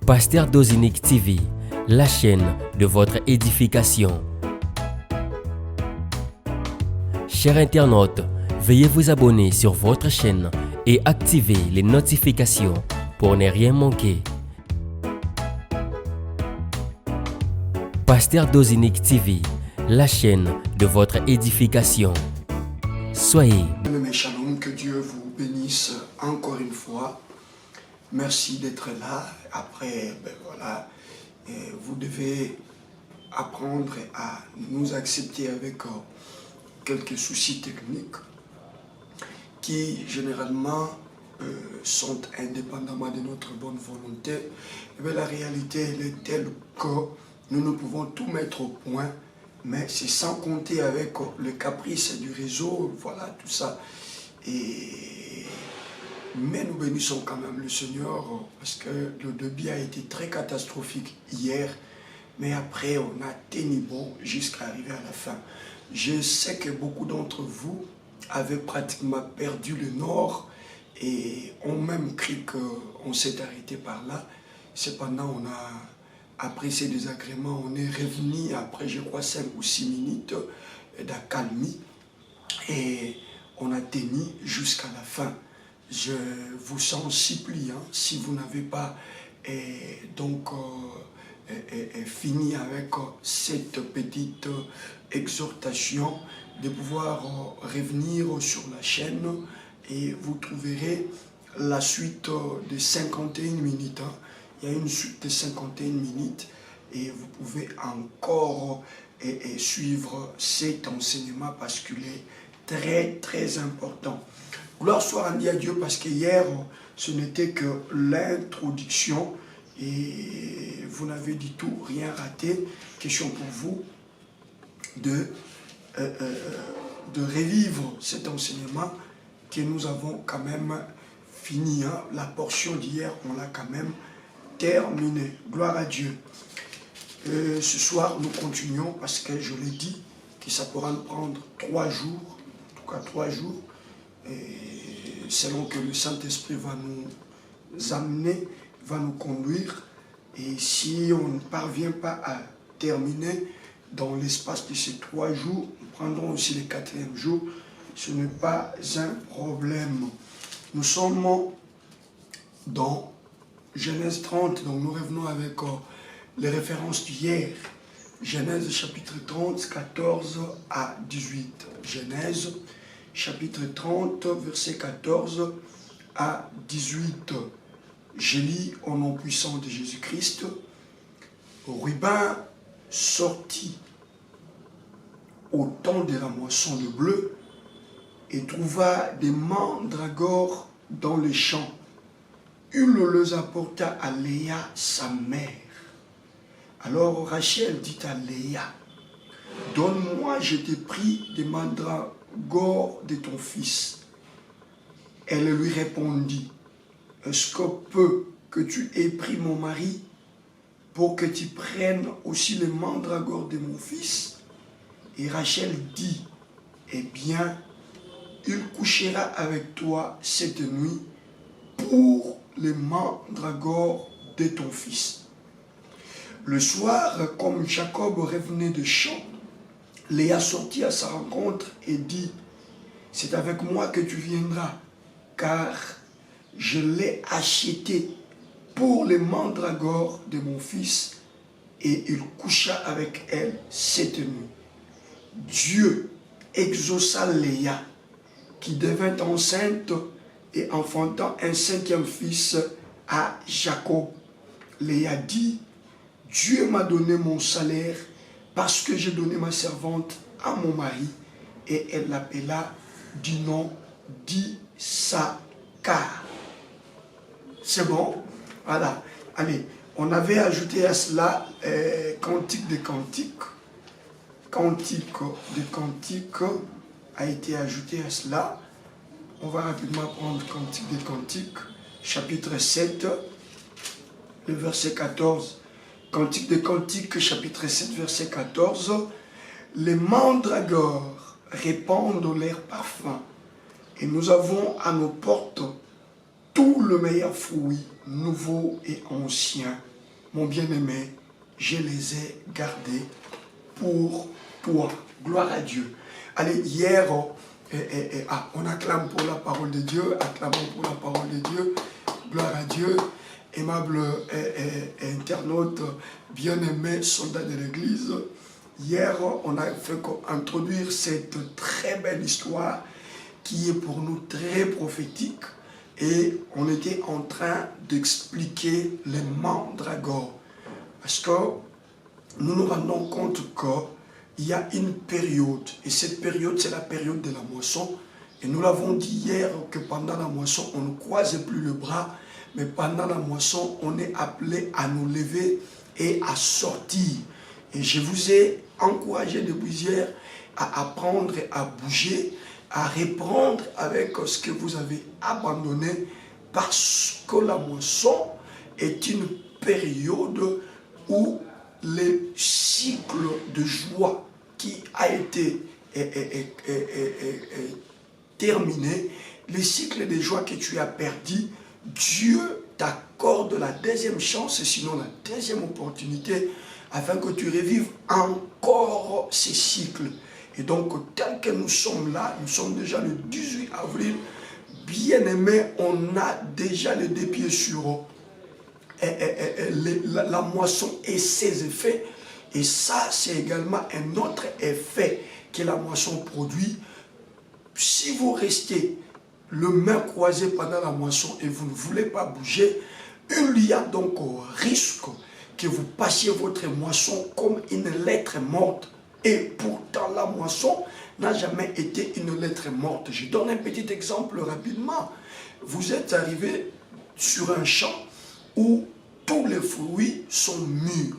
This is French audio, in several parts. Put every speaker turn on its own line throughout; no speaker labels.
Pasteur Dozinique TV, la chaîne de votre édification. Chers internautes, veuillez vous abonner sur votre chaîne et activer les notifications pour ne rien manquer. Pasteur Dozinique TV, la chaîne de votre édification. Soyez.
Mes shalom, que Dieu vous bénisse encore une fois. Merci d'être là. Après, vous devez apprendre à nous accepter avec quelques soucis techniques qui généralement sont indépendamment de notre bonne volonté. Mais la réalité elle est telle que nous ne pouvons tout mettre au point, mais c'est sans compter avec le caprice du réseau, voilà tout ça. Mais nous bénissons quand même le Seigneur parce que le débit a été très catastrophique hier, mais après on a tenu bon jusqu'à arriver à la fin. Je sais que beaucoup d'entre vous avaient pratiquement perdu le nord et ont même cru qu'on s'est arrêté par là. Cependant, on a, après ces désagréments, on est revenu après, je crois, 5 ou 6 minutes d'accalmie et on a tenu jusqu'à la fin. Je vous en supplie, si vous n'avez pas fini avec cette petite exhortation, de pouvoir revenir sur la chaîne et vous trouverez la suite de 51 minutes. Il y a une suite de 51 minutes et vous pouvez encore suivre cet enseignement parce qu'il est très très important. Gloire soit rendue à Dieu parce que hier, ce n'était que l'introduction et vous n'avez du tout rien raté. Question pour vous de revivre cet enseignement que nous avons quand même fini. La portion d'hier, on l'a quand même terminé. Gloire à Dieu. Ce soir, nous continuons parce que je l'ai dit que ça pourra nous prendre 3 jours, en tout cas 3 jours. Et selon que le Saint-Esprit va nous amener, va nous conduire. Et si on ne parvient pas à terminer dans l'espace de ces 3 jours, nous prendrons aussi le 4e jour. Ce n'est pas un problème. Nous sommes dans Genèse 30, donc nous revenons avec les références d'hier. Genèse chapitre 30, 14 à 18. Genèse chapitre 30, verset 14 à 18. Je lis au nom puissant de Jésus-Christ. Ruben sortit au temps de la moisson de bleu et trouva des mandragores dans les champs. Il les apporta à Léa, sa mère. Alors Rachel dit à Léa, « Donne-moi, je t'ai pris des mandragores de ton fils. » Elle lui répondit, « Est-ce que peu que tu aies pris mon mari pour que tu prennes aussi les mandragores de mon fils? » Et Rachel dit, « Eh bien, il couchera avec toi cette nuit pour les mandragores de ton fils. » Le soir, comme Jacob revenait de champ, Léa sortit à sa rencontre et dit, « C'est avec moi que tu viendras, car je l'ai acheté pour les mandragores de mon fils. » Et il coucha avec elle cette nuit. Dieu exauça Léa, qui devint enceinte et enfantant un 5e fils à Jacob. Léa dit, « Dieu m'a donné mon salaire parce que j'ai donné ma servante à mon mari. » Et elle l'appela du nom d'Issachar. C'est bon? Voilà. Allez, on avait ajouté à cela Cantique des Cantiques. Cantique des Cantiques a été ajouté à cela. On va rapidement prendre Cantique des Cantiques, chapitre 7, le verset 14. Cantique des Cantiques, chapitre 7, verset 14. Les mandragores répandent leur parfum, et nous avons à nos portes tout le meilleur fruit, nouveau et ancien. mon bien-aimé, je les ai gardés pour toi. Gloire à Dieu. Allez, hier, on acclame pour la parole de Dieu, acclamons pour la parole de Dieu. Gloire à Dieu. Aimable internaute, bien-aimé, soldat de l'Église. Hier, on a fait introduire cette très belle histoire qui est pour nous très prophétique. Et on était en train d'expliquer les mandragores. Parce que nous nous rendons compte qu'il y a une période. Et cette période, c'est la période de la moisson. Et nous l'avons dit hier que pendant la moisson, on ne croise plus le bras. Mais pendant la moisson, on est appelé à nous lever et à sortir. Et je vous ai encouragé depuis hier à apprendre à bouger, à reprendre avec ce que vous avez abandonné, parce que la moisson est une période où le cycle de joie qui a été terminé, le cycle de joie que tu as perdu, Dieu t'accorde la deuxième chance, sinon la deuxième opportunité, afin que tu revives encore ces cycles. Et donc, tel que nous sommes là, nous sommes déjà le 18 avril, bien-aimés, on a déjà les deux pieds sur la moisson et ses effets. Et ça, c'est également un autre effet que la moisson produit. Si vous restez le main croisé pendant la moisson et vous ne voulez pas bouger, il y a donc un risque que vous passiez votre moisson comme une lettre morte. Et pourtant, la moisson n'a jamais été une lettre morte. Je donne un petit exemple rapidement. Vous êtes arrivé sur un champ où tous les fruits sont mûrs.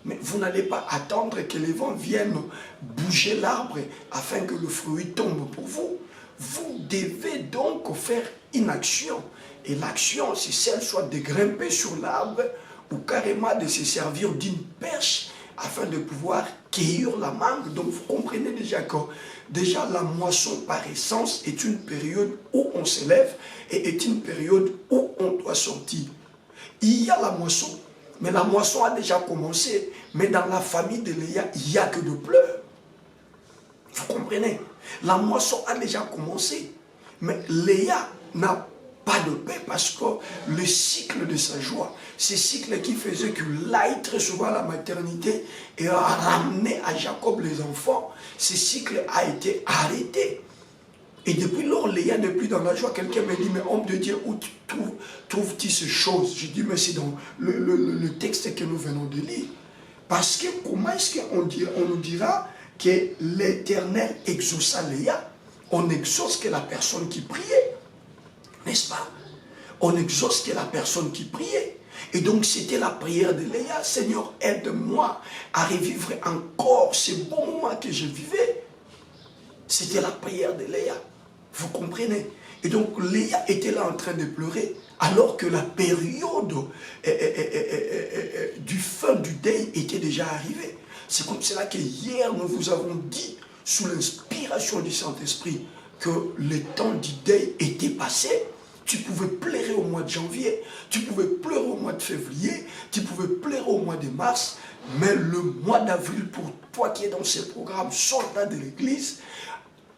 Mais vous n'allez pas attendre que les vents viennent bouger l'arbre afin que le fruit tombe pour vous. Vous devez donc faire une action. Et l'action, c'est celle soit de grimper sur l'arbre ou carrément de se servir d'une perche afin de pouvoir cueillir la mangue. Donc vous comprenez déjà que déjà la moisson par essence est une période où on s'élève et est une période où on doit sortir. Il y a la moisson, mais la moisson a déjà commencé. Mais dans la famille de Léa, il n'y a que de pleurs. Vous comprenez? La moisson a déjà commencé. Mais Léa n'a pas de paix parce que le cycle de sa joie, ce cycle qui faisait que l'aille très souvent à la maternité et a ramené à Jacob les enfants, ce cycle a été arrêté. Et depuis lors, Léa n'est plus dans la joie. Quelqu'un me dit, mais homme de Dieu, où trouves-tu ces choses? Je dis, mais c'est dans le texte que nous venons de lire. Parce que comment est-ce qu'on nous dira que l'Éternel exauça Léa? On exauce que la personne qui priait, n'est-ce pas? On exauce que la personne qui priait. Et donc c'était la prière de Léa. Seigneur, aide-moi à revivre encore ces bons moments que je vivais. C'était la prière de Léa. Vous comprenez? Et donc Léa était là en train de pleurer, alors que la période du fin du deuil était déjà arrivée. C'est comme cela que hier nous vous avons dit, sous l'inspiration du Saint-Esprit, que le temps du deuil était passé. Tu pouvais pleurer au mois de janvier, tu pouvais pleurer au mois de février, tu pouvais pleurer au mois de mars, mais le mois d'avril, pour toi qui es dans ce programme soldat de l'Église,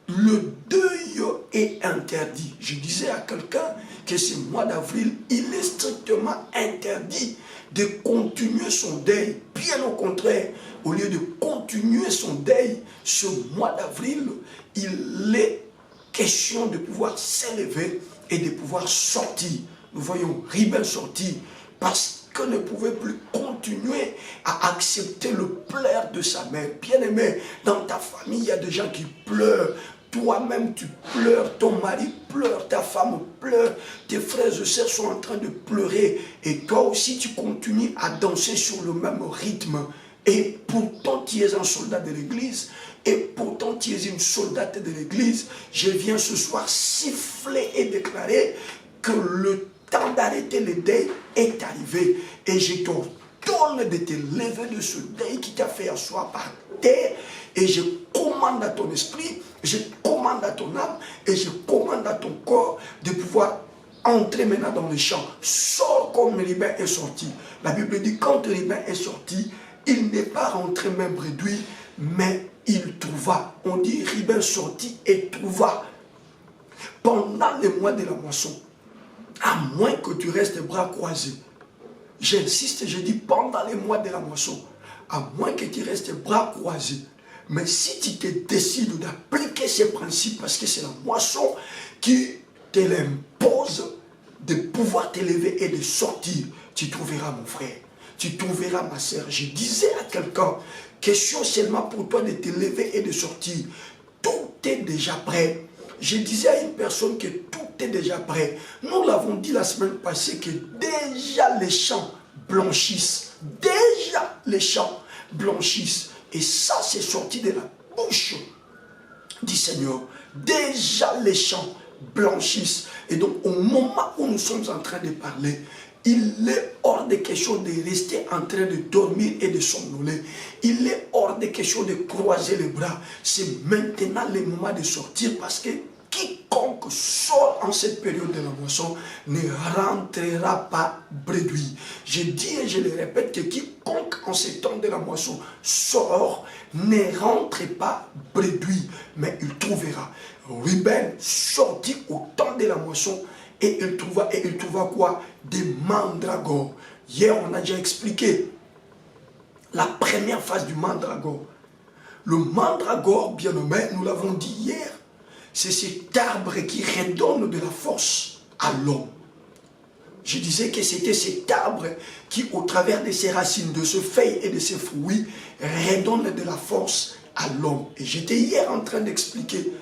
le deuil est interdit. Je disais à quelqu'un que ce mois d'avril, il est strictement interdit de continuer son deuil. Bien au contraire, au lieu de continuer son deuil, ce mois d'avril, il est question de pouvoir s'élever et de pouvoir sortir. Nous voyons Ribel sortir parce qu'on ne pouvait plus continuer à accepter le pleur de sa mère. Bien-aimé, dans ta famille, il y a des gens qui pleurent. Toi-même, tu pleures, ton mari pleure, ta femme pleure, tes frères et sœurs sont en train de pleurer. Et toi aussi, tu continues à danser sur le même rythme. Et pourtant, tu es un soldat de l'Église. Et pourtant, tu es une soldate de l'Église. Je viens ce soir siffler et déclarer que le temps d'arrêter le deuil est arrivé. Et je t'ordonne de te lever de ce deuil qui t'a fait asseoir par terre. Et je commande à ton esprit, je commande à ton âme et je commande à ton corps de pouvoir entrer maintenant dans les champs. Sors comme Rubin est sorti. La Bible dit, quand Rubin est sorti, il n'est pas rentré même réduit, mais il trouva. On dit, Rubin sortit et trouva. Pendant les mois de la moisson, à moins que tu restes bras croisés. J'insiste, je dis pendant les mois de la moisson, à moins que tu restes bras croisés. Mais si tu te décides d'appliquer ces principes, parce que c'est la moisson qui te l'impose, de pouvoir t'élever et de sortir, tu trouveras mon frère, tu trouveras ma soeur. Je disais à quelqu'un, question seulement pour toi de t'élever et de sortir. Tout est déjà prêt. Je disais à une personne que tout est déjà prêt. Nous l'avons dit la semaine passée que déjà les champs blanchissent. Déjà les champs blanchissent. Et ça, c'est sorti de la bouche du Seigneur. Déjà les champs blanchissent. Et donc, au moment où nous sommes en train de parler, il est hors de question de rester en train de dormir et de somnoler. Il est hors de question de croiser les bras. C'est maintenant le moment de sortir parce que quiconque sort en cette période de la moisson ne rentrera pas bredouille. Je dis et je le répète que quiconque en ce temps de la moisson sort ne rentre pas bredouille, mais il trouvera. Ruben sortit au temps de la moisson et il trouva quoi? Des mandragores. Hier, on a déjà expliqué la première phase du mandragore. Le mandragore, bien nommé, nous l'avons dit hier, c'est cet arbre qui redonne de la force à l'homme. Je disais que c'était cet arbre qui, au travers de ses racines, de ses feuilles et de ses fruits, redonne de la force à l'homme. Et j'étais hier en train d'expliquer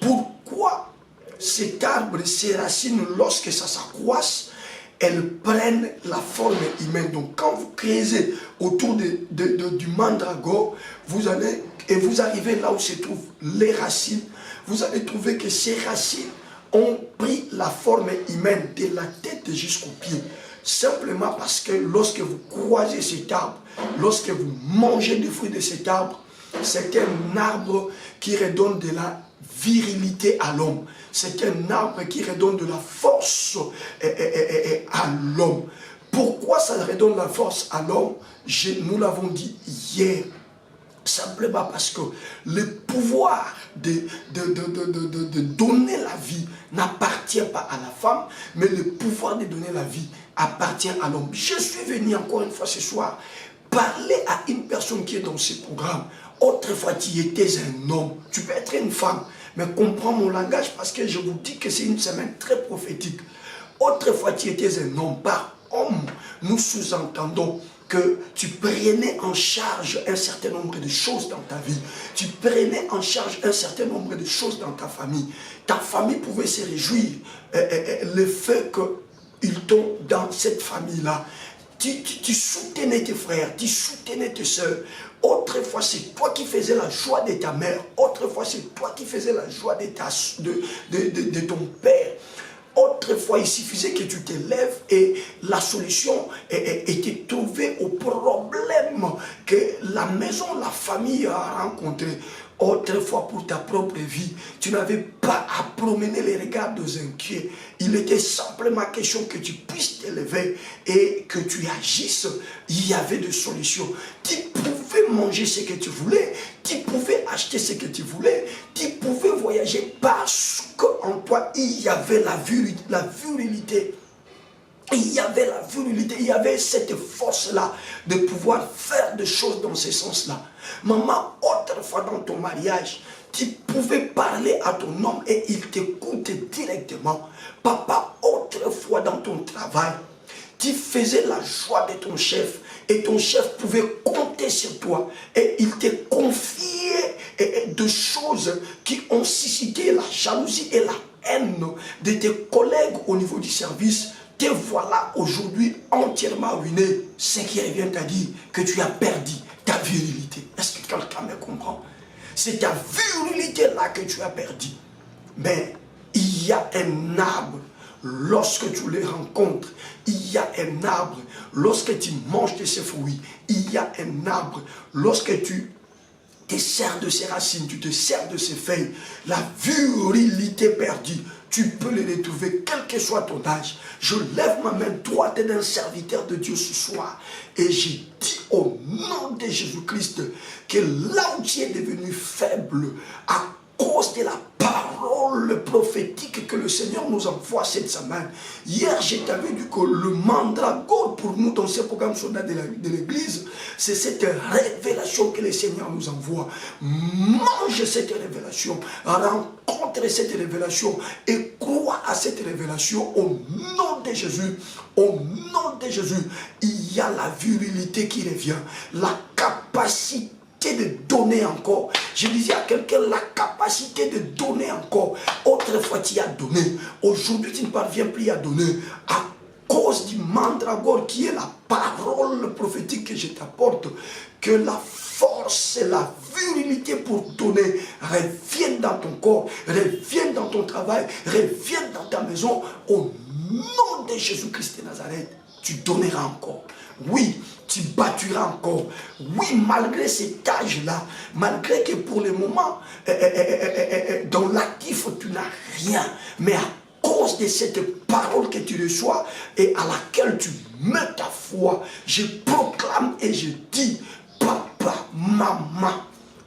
pourquoi cet arbre, ses racines, lorsque ça s'accroisse, elles prennent la forme humaine. Donc quand vous creusez autour du mandragore, vous allez, et vous arrivez là où se trouvent les racines, vous allez trouver que ces racines ont pris la forme humaine de la tête jusqu'aux pieds. Simplement parce que lorsque vous croisez cet arbre, lorsque vous mangez des fruits de cet arbre, c'est un arbre qui redonne de la virilité à l'homme. C'est un arbre qui redonne de la force à l'homme. Pourquoi ça redonne la force à l'homme? Nous l'avons dit hier. Simplement parce que le pouvoir de donner la vie n'appartient pas à la femme, mais le pouvoir de donner la vie appartient à l'homme. Je suis venu encore une fois ce soir parler à une personne qui est dans ce programme. Autrefois, tu étais un homme, tu peux être une femme, mais comprends mon langage parce que je vous dis que c'est une semaine très prophétique. Autrefois, tu étais un homme. Par homme, nous sous-entendons que tu prenais en charge un certain nombre de choses dans ta vie. Tu prenais en charge un certain nombre de choses dans ta famille. Ta famille pouvait se réjouir le fait qu'ils t'ont dans cette famille-là. Tu soutenais tes frères, tu soutenais tes soeurs. Autrefois, c'est toi qui faisais la joie de ta mère. Autrefois, c'est toi qui faisais la joie de ton père. Autrefois, il suffisait que tu te lèves et la solution était trouvée au problème que la maison, la famille a rencontré. Autrefois, pour ta propre vie, tu n'avais pas à promener les regards des inquiets. Il était simplement question que tu puisses t'élever et que tu agisses. Il y avait des solutions. Tu pouvais manger ce que tu voulais, tu pouvais acheter ce que tu voulais, tu pouvais voyager parce qu'en toi, il y avait la virilité. Il y avait la virilité, il y avait cette force-là de pouvoir faire des choses dans ce sens-là. Maman, autrefois dans ton mariage, tu pouvais parler à ton homme et il t'écoute directement. Papa, autrefois dans ton travail, tu faisais la joie de ton chef et ton chef pouvait compter sur toi et il te confiait des choses qui ont suscité la jalousie et la haine de tes collègues au niveau du service. Te voilà aujourd'hui entièrement ruiné. Ce qui revient à dire que tu as perdu ta virilité. Est-ce que quelqu'un me comprend? C'est ta virilité là que tu as perdu. Mais il y a un arbre, lorsque tu les rencontres, il y a un arbre, lorsque tu manges de ses fruits, il y a un arbre, lorsque tu te sers de ses racines, tu te sers de ses feuilles, la virilité perdue, tu peux les retrouver, quel que soit ton âge. Je lève ma main droite d'un serviteur de Dieu ce soir et je dis au nom de Jésus-Christ que là où tu es devenu faible, à cause de la parole prophétique que le Seigneur nous envoie cette semaine. Hier, je t'avais dit que le mandragore pour nous dans ce programme soldat de l'église, c'est cette révélation que le Seigneur nous envoie. Mange cette révélation, rencontre cette révélation et crois à cette révélation au nom de Jésus. Au nom de Jésus, il y a la virilité qui revient, la capacité de donner encore. Je disais à quelqu'un, la capacité de donner encore. Autrefois, tu as donné. Aujourd'hui, tu ne parviens plus à donner. À cause du mandragore qui est la parole prophétique que je t'apporte, que la force et la virilité pour donner reviennent dans ton corps, reviennent dans ton travail, reviennent dans ta maison. Au nom de Jésus-Christ de Nazareth, tu donneras encore. Oui, tu bâtiras encore. Oui, malgré cet âge-là, malgré que pour le moment, dans l'actif, tu n'as rien. Mais à cause de cette parole que tu reçois et à laquelle tu mets ta foi, je proclame et je dis, papa, maman,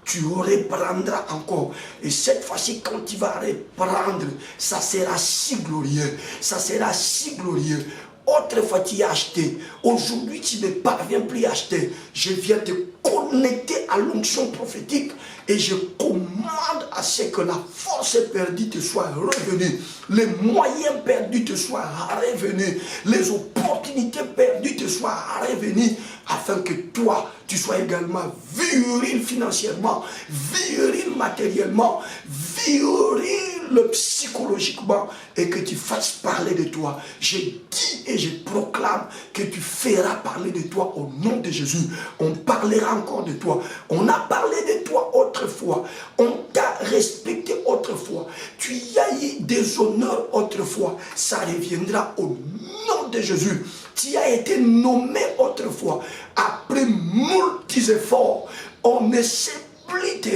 tu reprendras encore. Et cette fois-ci, quand tu vas reprendre, ça sera si glorieux. Ça sera si glorieux. Autrefois, tu as acheté. Aujourd'hui, tu ne parviens plus à acheter. Je viens te connecter à l'onction prophétique et je commande à ce que la force perdue te soit revenue. Les moyens perdus te soient revenus. Les opportunités perdues te soient revenues. Afin que toi, tu sois également viril financièrement, viril matériellement, viril psychologiquement et que tu fasses parler de toi. Je dis et je proclame que tu feras parler de toi au nom de Jésus. On parlera encore de toi. On a parlé de toi autrefois. On t'a respecté autrefois. Tu y as eu des honneurs autrefois. Ça reviendra au nom de Jésus. Tu as été nommé autrefois. Après moult efforts, on ne sait plus te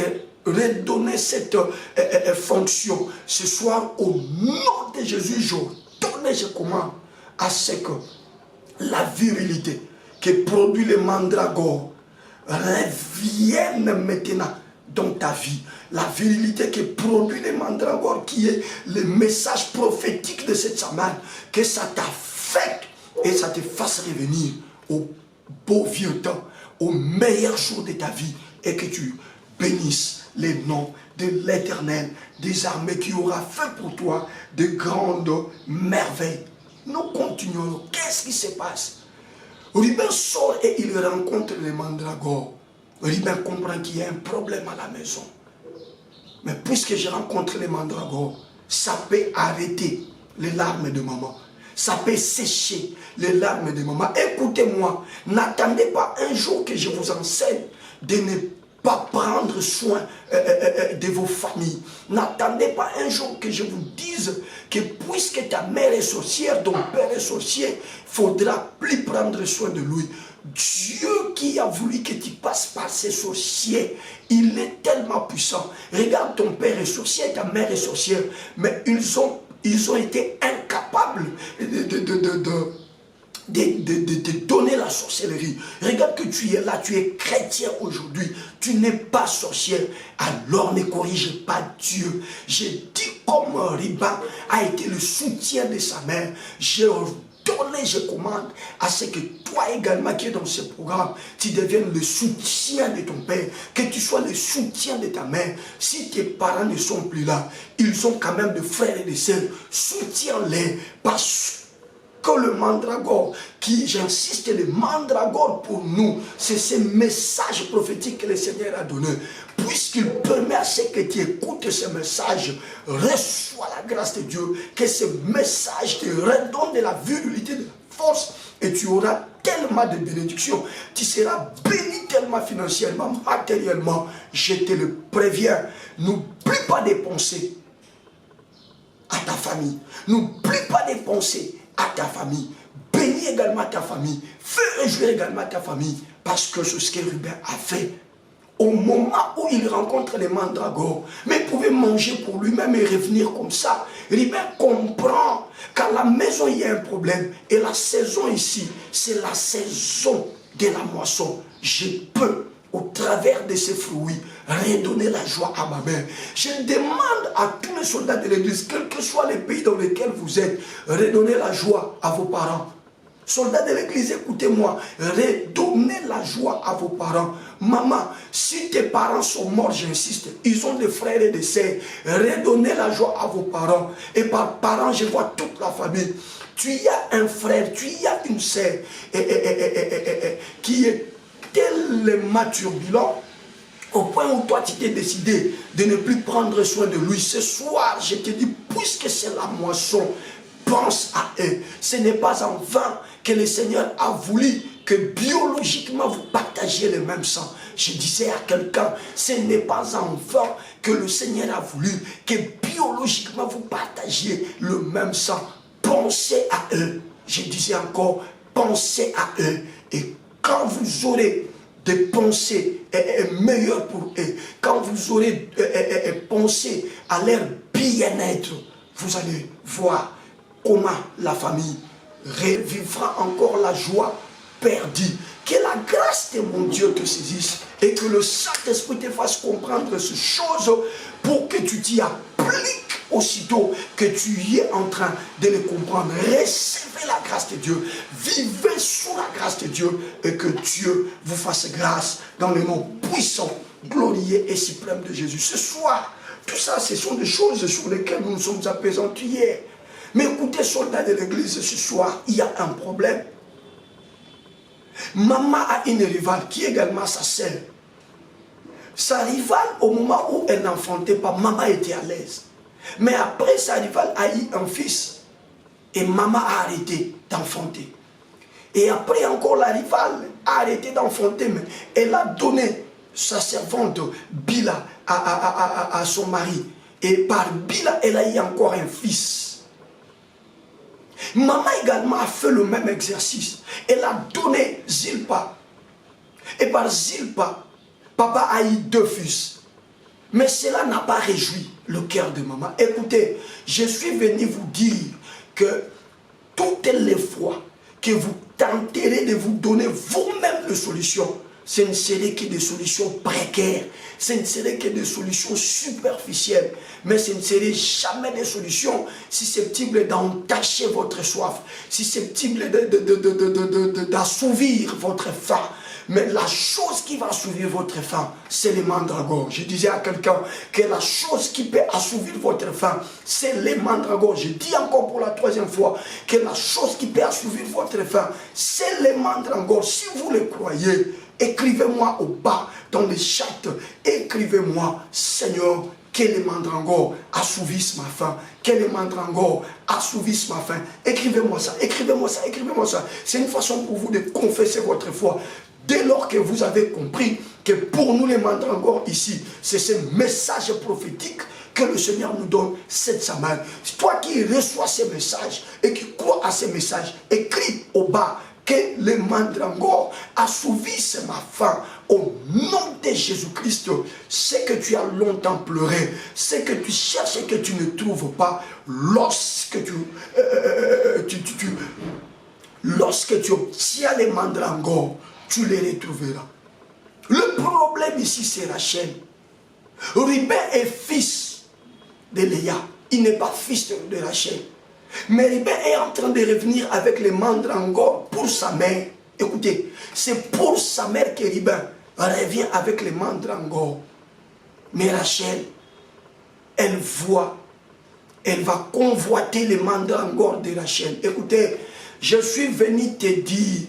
redonner cette fonction. Ce soir, au nom de Jésus, je donne et je commande à ce que la virilité que produit le mandragore revienne maintenant dans ta vie. La virilité que produit le mandragore, qui est le message prophétique de cette semaine, que ça t'affecte et ça te fasse revenir au beau vieux temps, au meilleur jour de ta vie, et que tu bénisses les noms de l'Éternel des armées qui aura fait pour toi de grandes merveilles. Nous continuons. Qu'est-ce qui se passe? Ruben sort et il rencontre les mandragores. Ruben comprend qu'il y a un problème à la maison. Mais puisque je rencontre les mandragores, ça peut arrêter les larmes de maman. Ça peut sécher les larmes de maman. Écoutez-moi, n'attendez pas un jour que je vous enseigne de ne pas prendre soin de vos familles. N'attendez pas un jour que je vous dise que puisque ta mère est sorcière, ton père est sorcier, il faudra plus prendre soin de lui. Dieu qui a voulu que tu passes par ces sorciers, il est tellement puissant. Regarde, ton père est sorcier, ta mère est sorcière, mais ils ont été incapables de donner la sorcellerie. Regarde que tu es là, tu es chrétien aujourd'hui, tu n'es pas sorcière, alors ne corrige pas Dieu. Je dis comme Riba a été le soutien de sa mère, je commande à ce que toi également qui es dans ce programme, tu deviennes le soutien de ton père, que tu sois le soutien de ta mère. Si tes parents ne sont plus là, ils ont quand même des frères et des sœurs, soutiens-les, parce que le mandragore, qui, j'insiste, le mandragore pour nous, c'est ce message prophétique que le Seigneur a donné. Puisqu'il permet à ce que tu écoutes ce message, reçois la grâce de Dieu, que ce message te redonne de la virilité, de la force, et tu auras tellement de bénédictions. Tu seras béni tellement financièrement, matériellement. Je te le préviens, n'oublie pas de penser à ta famille. N'oublie pas de penser à ta famille. Bénis également ta famille. Fais réjouir également ta famille. Parce que c'est ce que Ruben a fait. au moment où il rencontre les mandragores, mais il pouvait manger pour lui-même et revenir comme ça. Ribin comprend qu'à la maison il y a un problème. Et la saison ici, c'est la saison de la moisson. Je peux, au travers de ces fruits, redonner la joie à ma mère. Je demande à tous les soldats de l'église, quel que soit les pays dans lesquels vous êtes, redonnez la joie à vos parents. Soldats de l'église, écoutez-moi, redonnez la joie à vos parents. Maman, si tes parents sont morts, j'insiste, ils ont des frères et des sœurs, redonnez la joie à vos parents. Et par parents, je vois toute la famille. Tu y as un frère, tu y as une sœur qui est tellement turbulent au point où toi tu t'es décidé de ne plus prendre soin de lui. Ce soir, je te dis, puisque c'est la moisson, pense à eux. Ce n'est pas en vain que le Seigneur a voulu que biologiquement vous partagiez le même sang. Je disais à quelqu'un, ce n'est pas en vain que le Seigneur a voulu que biologiquement vous partagiez le même sang. Pensez à eux. Je disais encore, pensez à eux. Et quand vous aurez des pensées meilleures pour eux, quand vous aurez pensé à leur bien-être, vous allez voir comment la famille revivra encore la joie perdue. Que la grâce de mon Dieu te saisisse et que le Saint-Esprit te fasse comprendre ces choses pour que tu t'y appliques aussitôt que tu y es en train de les comprendre. Recevez la grâce de Dieu, vivez sous la grâce de Dieu et que Dieu vous fasse grâce dans le nom puissant, glorieux et suprême de Jésus. Ce soir, tout ça, ce sont des choses sur lesquelles nous nous sommes apaisantés hier. Mais écoutez, soldats de l'église, ce soir, il y a un problème. Maman a une rivale qui est également sa sœur. Sa rivale, au moment où elle n'enfantait pas, maman était à l'aise. Mais après, sa rivale a eu un fils. Et maman a arrêté d'enfanter. Et après encore, la rivale a arrêté d'enfanter. Mais elle a donné sa servante Bila à son mari. Et par Bila, elle a eu encore un fils. Maman également a fait le même exercice. Elle a donné Zilpa. Et par Zilpa, papa a eu 2 fils. Mais cela n'a pas réjoui le cœur de maman. Écoutez, je suis venu vous dire que toutes les fois que vous tenterez de vous donner vous-même les solutions, ce ne serait que des solutions précaires, ce ne serait que des solutions superficielles, mais ce ne serait jamais des solutions susceptibles d'entacher votre soif, susceptibles d'assouvir votre faim. Mais la chose qui va assouvir votre faim, c'est les mandragores. Je disais à quelqu'un que la chose qui peut assouvir votre faim, c'est les mandragores. Je dis encore pour la 3e fois que la chose qui peut assouvir votre faim, c'est les mandragores. Si vous le croyez, écrivez-moi au bas dans les chats. Écrivez-moi, Seigneur, que les mandragores assouvissent ma faim. Que les mandragores assouvissent ma faim. Écrivez-moi ça, écrivez-moi ça, écrivez-moi ça. C'est une façon pour vous de confesser votre foi. Dès lors que vous avez compris que pour nous les mandragores ici, c'est ce message prophétique que le Seigneur nous donne cette semaine. Toi qui reçois ces messages et qui crois à ces messages, écris au bas que les mandragores assouvissent ma faim au nom de Jésus-Christ. C'est que tu as longtemps pleuré, c'est que tu cherches et que tu ne trouves pas, lorsque tu obtiens les mandragores, tu les retrouveras. Le problème ici, c'est Rachel. Rubin est fils de Léa. Il n'est pas fils de Rachel. Mais Rubin est en train de revenir avec les mandragores pour sa mère. Écoutez, c'est pour sa mère que Rubin revient avec les mandragores. Mais Rachel, elle va convoiter les mandragores de Rachel. Écoutez, je suis venu te dire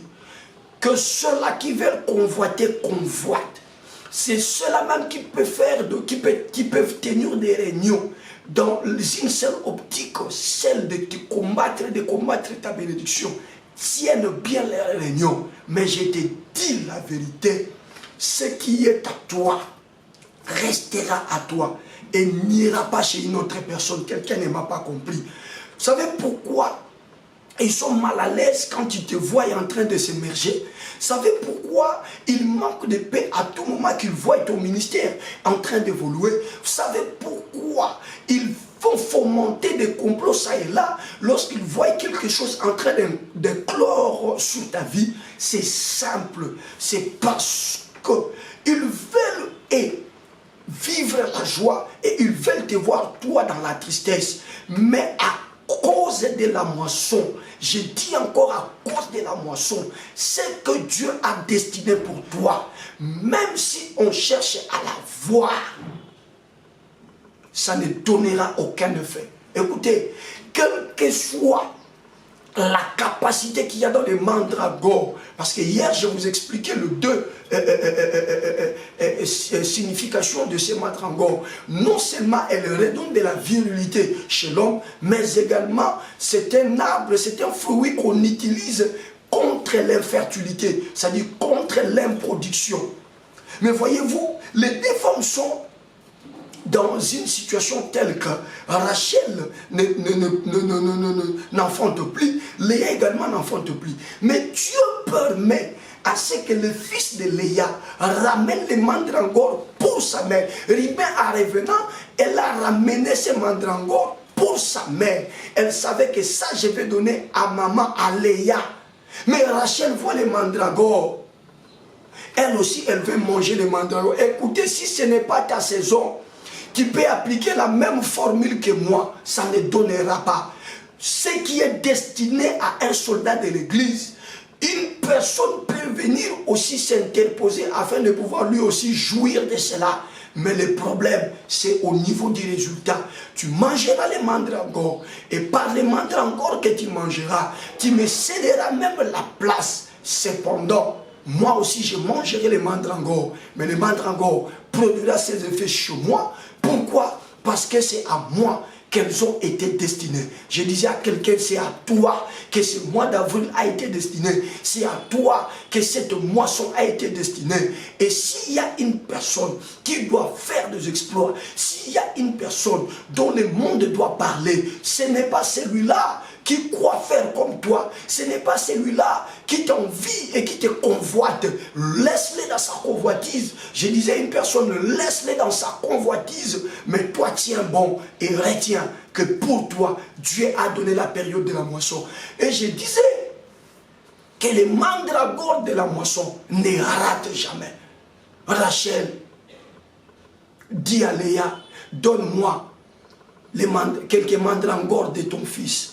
que ceux-là qui veulent convoiter, convoitent. C'est ceux-là même qui peuvent tenir des réunions dans une seule optique, celle de te combattre, de combattre ta bénédiction. Tiennent bien les réunions. Mais je te dis la vérité, ce qui est à toi restera à toi et n'ira pas chez une autre personne. Quelqu'un ne m'a pas compris. Vous savez pourquoi Ils sont mal à l'aise quand ils te voient en train de s'émerger. Savez pourquoi il manque de paix à tout moment qu'ils voient ton ministère en train d'évoluer? Vous savez pourquoi ils vont fomenter des complots ça et là lorsqu'ils voient quelque chose en train de clore sur ta vie? C'est simple, c'est parce qu'ils veulent vivre la joie et ils veulent te voir toi dans la tristesse. Mais à cause de la moisson, je dis encore à cause de la moisson, c'est que Dieu a destiné pour toi, même si on cherche à la voir, ça ne donnera aucun effet. Écoutez, quel que soit la capacité qu'il y a dans les mandragores, parce que hier je vous expliquais les deux significations de ces mandragores. Non seulement elles redonnent de la virilité chez l'homme, mais également c'est un arbre, c'est un fruit qu'on utilise contre l'infertilité, c'est-à-dire contre l'improduction. Mais voyez-vous, les deux femmes sont dans une situation telle que Rachel n'enfante plus, Léa également n'enfante plus. Mais Dieu permet à ce que le fils de Léa ramène les mandragores pour sa mère. Ribin, en revenant, elle a ramené ces mandragores pour sa mère. Elle savait que ça, je vais donner à maman, à Léa. Mais Rachel voit les mandragores. Elle aussi, elle veut manger les mandragores. Écoutez, si ce n'est pas ta saison, tu peux appliquer la même formule que moi, ça ne donnera pas. Ce qui est destiné à un soldat de l'église, une personne peut venir aussi s'interposer afin de pouvoir lui aussi jouir de cela. Mais le problème, c'est au niveau du résultat. Tu mangeras les mandragores, et par les mandragores que tu mangeras, tu me céderas même la place. Cependant, moi aussi je mangerai les mandragores, mais les mandragores produira ses effets chez moi. Pourquoi? Parce que c'est à moi qu'elles ont été destinées. Je disais à quelqu'un, c'est à toi que ce mois d'avril a été destiné. C'est à toi que cette moisson a été destinée. Et s'il y a une personne qui doit faire des exploits, s'il y a une personne dont le monde doit parler, ce n'est pas celui-là qui croit faire comme toi, ce n'est pas celui-là qui t'envie et qui te convoite. Laisse-le dans sa convoitise. Je disais à une personne, laisse-le dans sa convoitise, mais toi tiens bon et retiens que pour toi, Dieu a donné la période de la moisson. Et je disais que les mandragores de la moisson ne ratent jamais. Rachel dit à Léa, donne-moi quelques mandragores de ton fils.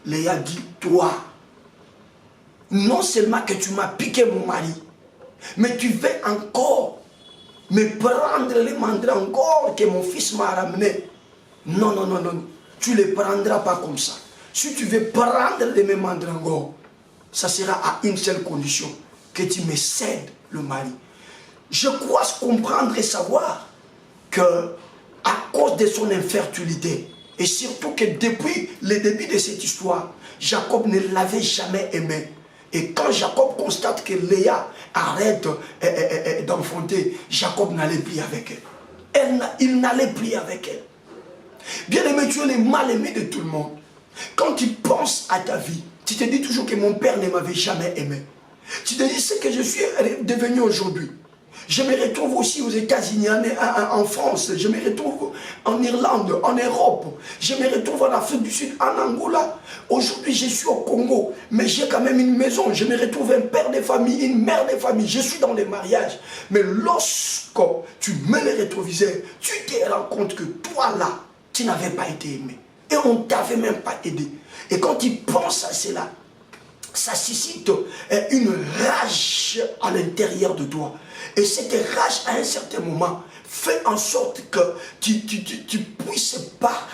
Léa dit, toi, non seulement que tu m'as piqué mon mari, mais tu veux encore me prendre les mandragores que mon fils m'a ramené. Non, non, non, non, tu ne les prendras pas comme ça. Si tu veux prendre de mes mandragores, ça sera à une seule condition, que tu me cèdes le mari. Je crois comprendre et savoir que à cause de son infertilité, et surtout que depuis le début de cette histoire, Jacob ne l'avait jamais aimé. Et quand Jacob constate que Léa arrête d'enfanter, Jacob n'allait plus avec elle. Il n'allait plus avec elle. Bien aimé, tu es le mal aimé de tout le monde. Quand tu penses à ta vie, tu te dis toujours que mon père ne m'avait jamais aimé. Tu te dis ce que je suis devenu aujourd'hui. Je me retrouve aussi aux États-Unis, en France, je me retrouve en Irlande, en Europe, je me retrouve en Afrique du Sud, en Angola. Aujourd'hui, je suis au Congo, mais j'ai quand même une maison. Je me retrouve un père de famille, une mère de famille. Je suis dans les mariages. Mais lorsque tu mets les rétroviseurs, tu te rends compte que toi là, tu n'avais pas été aimé. Et on ne t'avait même pas aidé. Et quand tu penses à cela, ça suscite une rage à l'intérieur de toi. Et cette rage, à un certain moment, fait en sorte que tu ne puisses pas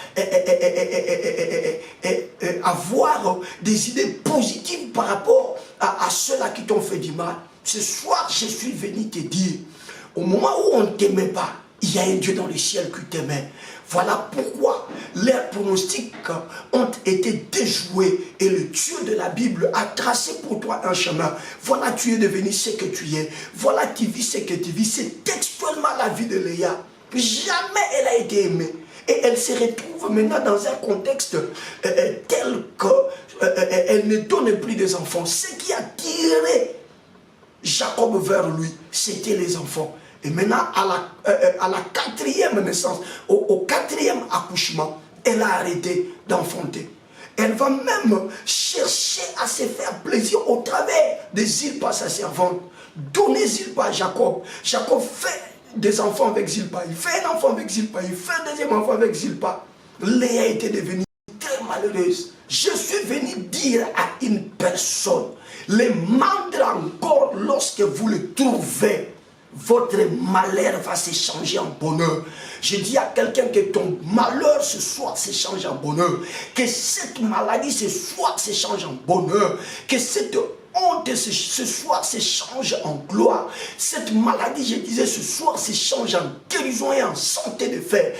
avoir des idées positives par rapport à ceux-là qui t'ont fait du mal. Ce soir, je suis venu te dire, au moment où on ne t'aimait pas, il y a un Dieu dans le ciel qui t'aimait. Voilà pourquoi leurs pronostics ont été déjoués et le Dieu de la Bible a tracé pour toi un chemin. Voilà, tu es devenu ce que tu es. Voilà, tu vis ce que tu vis. C'est textuellement la vie de Léa. Jamais elle a été aimée. Et elle se retrouve maintenant dans un contexte tel qu'elle ne donne plus des enfants. Ce qui a tiré Jacob vers lui, c'était les enfants. Et maintenant, à la quatrième naissance, au quatrième accouchement, elle a arrêté d'enfanter. Elle va même chercher à se faire plaisir au travers de Zilpa, sa servante. Donner Zilpa à Jacob. Jacob fait des enfants avec Zilpa. Il fait un enfant avec Zilpa. Il fait un deuxième enfant avec Zilpa. Léa était devenue très malheureuse. Je suis venu dire à une personne, les mandragores, lorsque vous le trouvez, votre malheur va s'échanger en bonheur. Je dis à quelqu'un que ton malheur ce soir s'échange en bonheur. Que cette maladie ce soir s'échange en bonheur. Que cette honte ce soir s'échange en gloire. Cette maladie, je disais, ce soir s'échange en guérison et en santé de fer.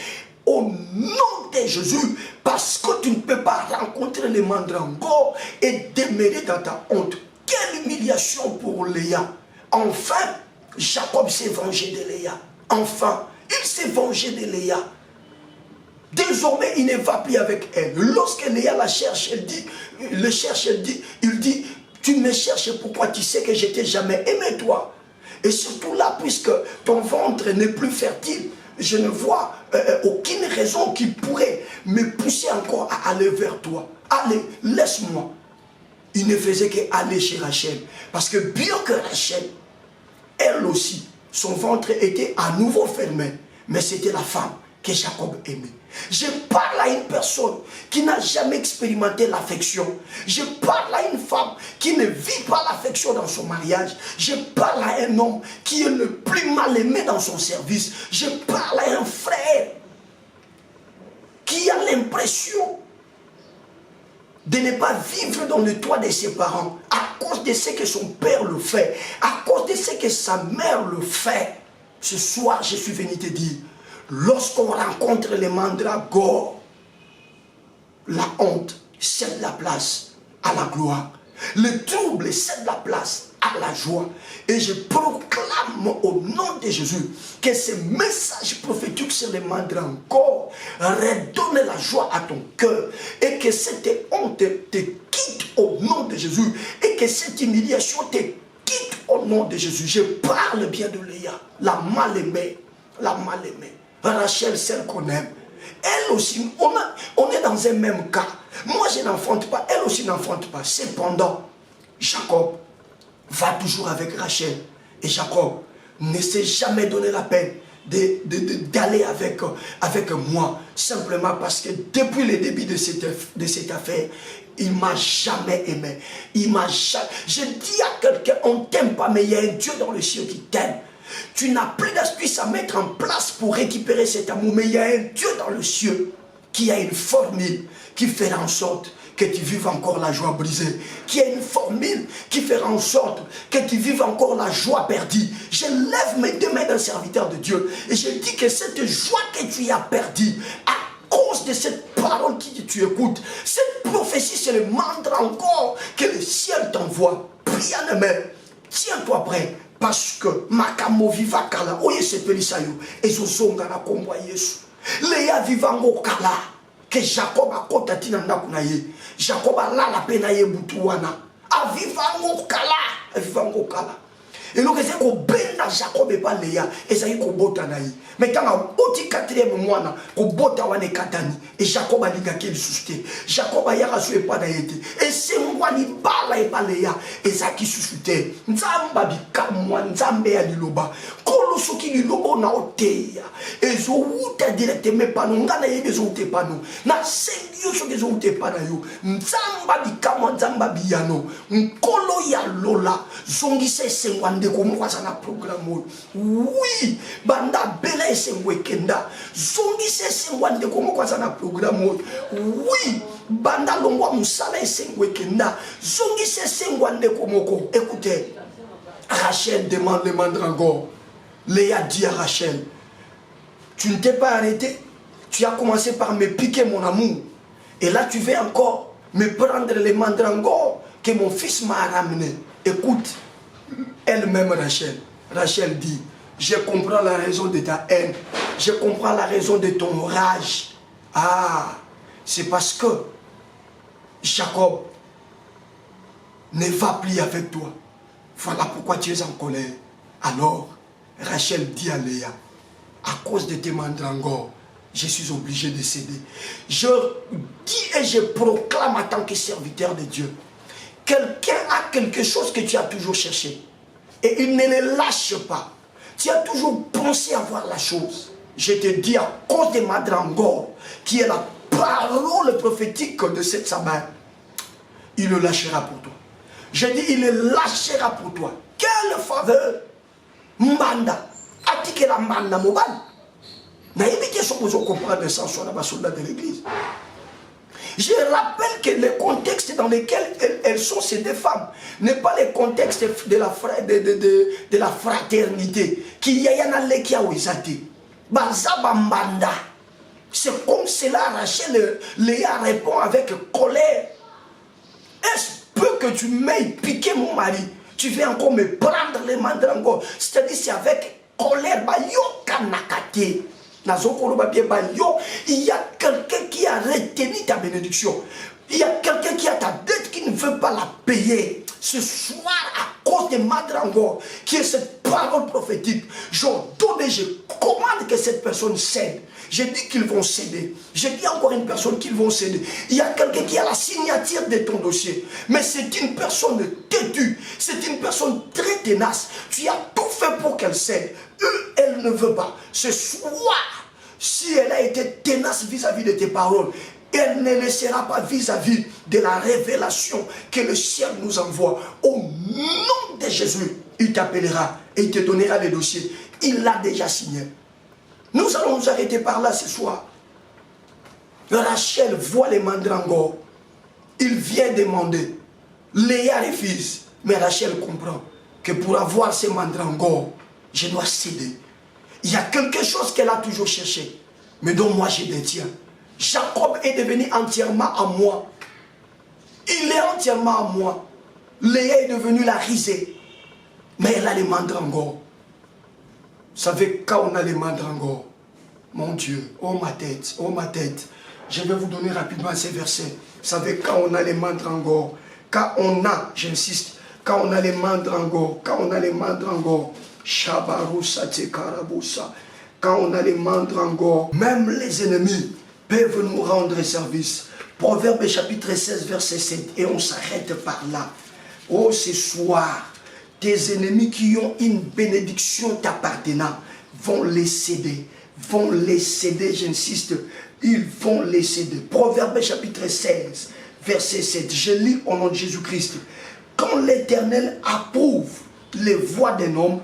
Au nom de Jésus, parce que tu ne peux pas rencontrer les mandragores et demeurer dans ta honte. Quelle humiliation pour Léa. Enfin, Jacob s'est vengé de Léa. Enfin, il s'est vengé de Léa. Désormais, il ne va plus avec elle. Lorsque Léa la cherche, il dit, tu me cherches pourquoi? Tu sais que je t'ai jamais aimé toi. Et surtout là, puisque ton ventre n'est plus fertile, je ne vois aucune raison qui pourrait me pousser encore à aller vers toi. Allez, laisse-moi. Il ne faisait qu'aller chez Rachel. Parce que bien que Rachel, elle aussi, son ventre était à nouveau fermé. Mais c'était la femme que Jacob aimait. Je parle à une personne qui n'a jamais expérimenté l'affection. Je parle à une femme qui ne vit pas l'affection dans son mariage. Je parle à un homme qui est le plus mal aimé dans son service. Je parle à un frère qui a l'impression de ne pas vivre dans le toit de ses parents à cause de ce que son père le fait, à cause de ce que sa mère le fait. Ce soir, je suis venu te dire, lorsqu'on rencontre les mandragores, la honte cède la place à la gloire. Le trouble cède la place à la joie. Et je proclame au nom de Jésus que ce message prophétique sur les mandragores redonne la joie à ton cœur. Et que cette honte te quitte au nom de Jésus. Et que cette humiliation te quitte au nom de Jésus. Je parle bien de Léa, la mal-aimée. La mal-aimée. Rachel, celle qu'on aime. Elle aussi, on est dans un même cas. Moi, je n'enfante pas, elle aussi n'enfante pas. Cependant, Jacob va toujours avec Rachel. Et Jacob ne s'est jamais donné la peine d'aller avec moi. Simplement parce que depuis le début de cette affaire, il ne m'a jamais aimé. Je dis à quelqu'un, on ne t'aime pas, mais il y a un Dieu dans le ciel qui t'aime. Tu n'as plus d'astuce à mettre en place pour récupérer cet amour. Mais il y a un Dieu dans le ciel qui a une formule qui fera en sorte que tu vives encore la joie brisée. Qui a une formule qui fera en sorte que tu vives encore la joie perdue. Je lève mes deux mains d'un serviteur de Dieu. Et je dis que cette joie que tu as perdue, à cause de cette parole que tu écoutes, cette prophétie, c'est le mantra encore que le ciel t'envoie. Bien-aimé, tiens-toi prêt. Parce que makamo viva kala oye sepelisa yo ezozonga na kombo Yesu. Léa vivango kala que Jacob akota tina ndaku na ye. Jacob alala pe na ye butu wana. Avivango kala. Et donc c'est qu'on benda Jacob et pas Léa et ça y ko bota na ye. Mais quand on oti quatrième mois na ko bota wana katani et Jacob a linga quel suscité. Jacob a yara sué pas na yete. Et c'est moi ni bala et pas Léa et ça qui suscité. Nzamba bi kamwa nzambe ya liloba. Kolo soki liloba na oteya. Et zo uta directement pas no ngana yebe zo uté pas no. Na sengio soki zo uté pas na yo. Nzamba bi kamwa nzamba bi yano. Nkolo ya lola zongi se sengwande comme quoi ça na programme. Oui, banda bela et sengwekenda. Zongi se sengwande comme quoi ça na programme. Oui, banda longwa musala et sengwekenda. Zongi se sengwande comme quoi. Écoutez, Rachel demande le mandragore. Léa dit à Rachel, tu ne t'es pas arrêté. Tu as commencé par me piquer mon amour. Et là tu veux encore me prendre les mandragores que mon fils m'a ramené. Écoute, elle-même Rachel dit, je comprends la raison de ta haine, je comprends la raison de ton rage, Ah, c'est parce que Jacob ne va plus avec toi. Voilà pourquoi tu es en colère. Alors, Rachel dit à Léa, à cause de tes mandragores, je suis obligé de céder. Je dis et je proclame en tant que serviteur de Dieu. Quelqu'un a quelque chose que tu as toujours cherché. Et il ne le lâche pas. Tu as toujours pensé avoir la chose. Je te dis à cause des mandragores, qui est la parole prophétique de cette sabbat, il le lâchera pour toi. Je dis, il le lâchera pour toi. Quelle faveur! Mbanda. Attique la manda mobile. N'a évité son besoin de comprendre le sens sur la soldat de l'église. Je rappelle que le contexte dans lequel elles sont ces deux femmes n'est pas le contexte de la fraternité. Qui y a un qui a ouizati. Bazaba mbanda. C'est comme cela, Rachel, Léa répond avec colère. Est-ce peu que tu m'aies piqué mon mari? Tu viens encore me prendre les mandragores. C'est-à-dire, c'est avec colère. Il y a quelqu'un qui a retenu ta bénédiction. Il y a quelqu'un qui a ta dette qui ne veut pas la payer. Ce soir, à cause des mandragores, qui est cette parole prophétique, j'ordonne et je commande que cette personne cède. Je dis qu'ils vont céder. Je dis encore une personne qu'ils vont céder. Il y a quelqu'un qui a la signature de ton dossier. Mais c'est une personne têtue. C'est une personne très tenace. Tu as tout fait pour qu'elle cède. Elle ne veut pas. Ce soir, si elle a été tenace vis-à-vis de tes paroles, elle ne le sera pas vis-à-vis de la révélation que le ciel nous envoie. Au nom de Jésus, il t'appellera et il te donnera les dossiers. Il l'a déjà signé. Nous allons nous arrêter par là ce soir. Rachel voit les mandragores. Il vient demander. Léa refuse. Mais Rachel comprend que pour avoir ces mandragores, je dois céder. Il y a quelque chose qu'elle a toujours cherché, mais dont moi je détiens. Jacob est devenu entièrement à moi. Il est entièrement à moi. Léa est devenue la risée. Mais elle a les mandragores. Vous savez, quand on a les mandragores, mon Dieu, oh ma tête, je vais vous donner rapidement ces versets. Vous savez, quand on a les mandragores, quand on a, j'insiste, quand on a les mandragores, Shabarousa Tekarabusa, quand on a les mandragores, même les ennemis peuvent nous rendre service. Proverbe chapitre 16, verset 7, et on s'arrête par là. Oh, ce soir, tes ennemis qui ont une bénédiction t'appartenant vont les céder, j'insiste, ils vont les céder. Proverbe chapitre 16, verset 7, je lis au nom de Jésus-Christ. Quand l'Éternel approuve les voies d'un homme,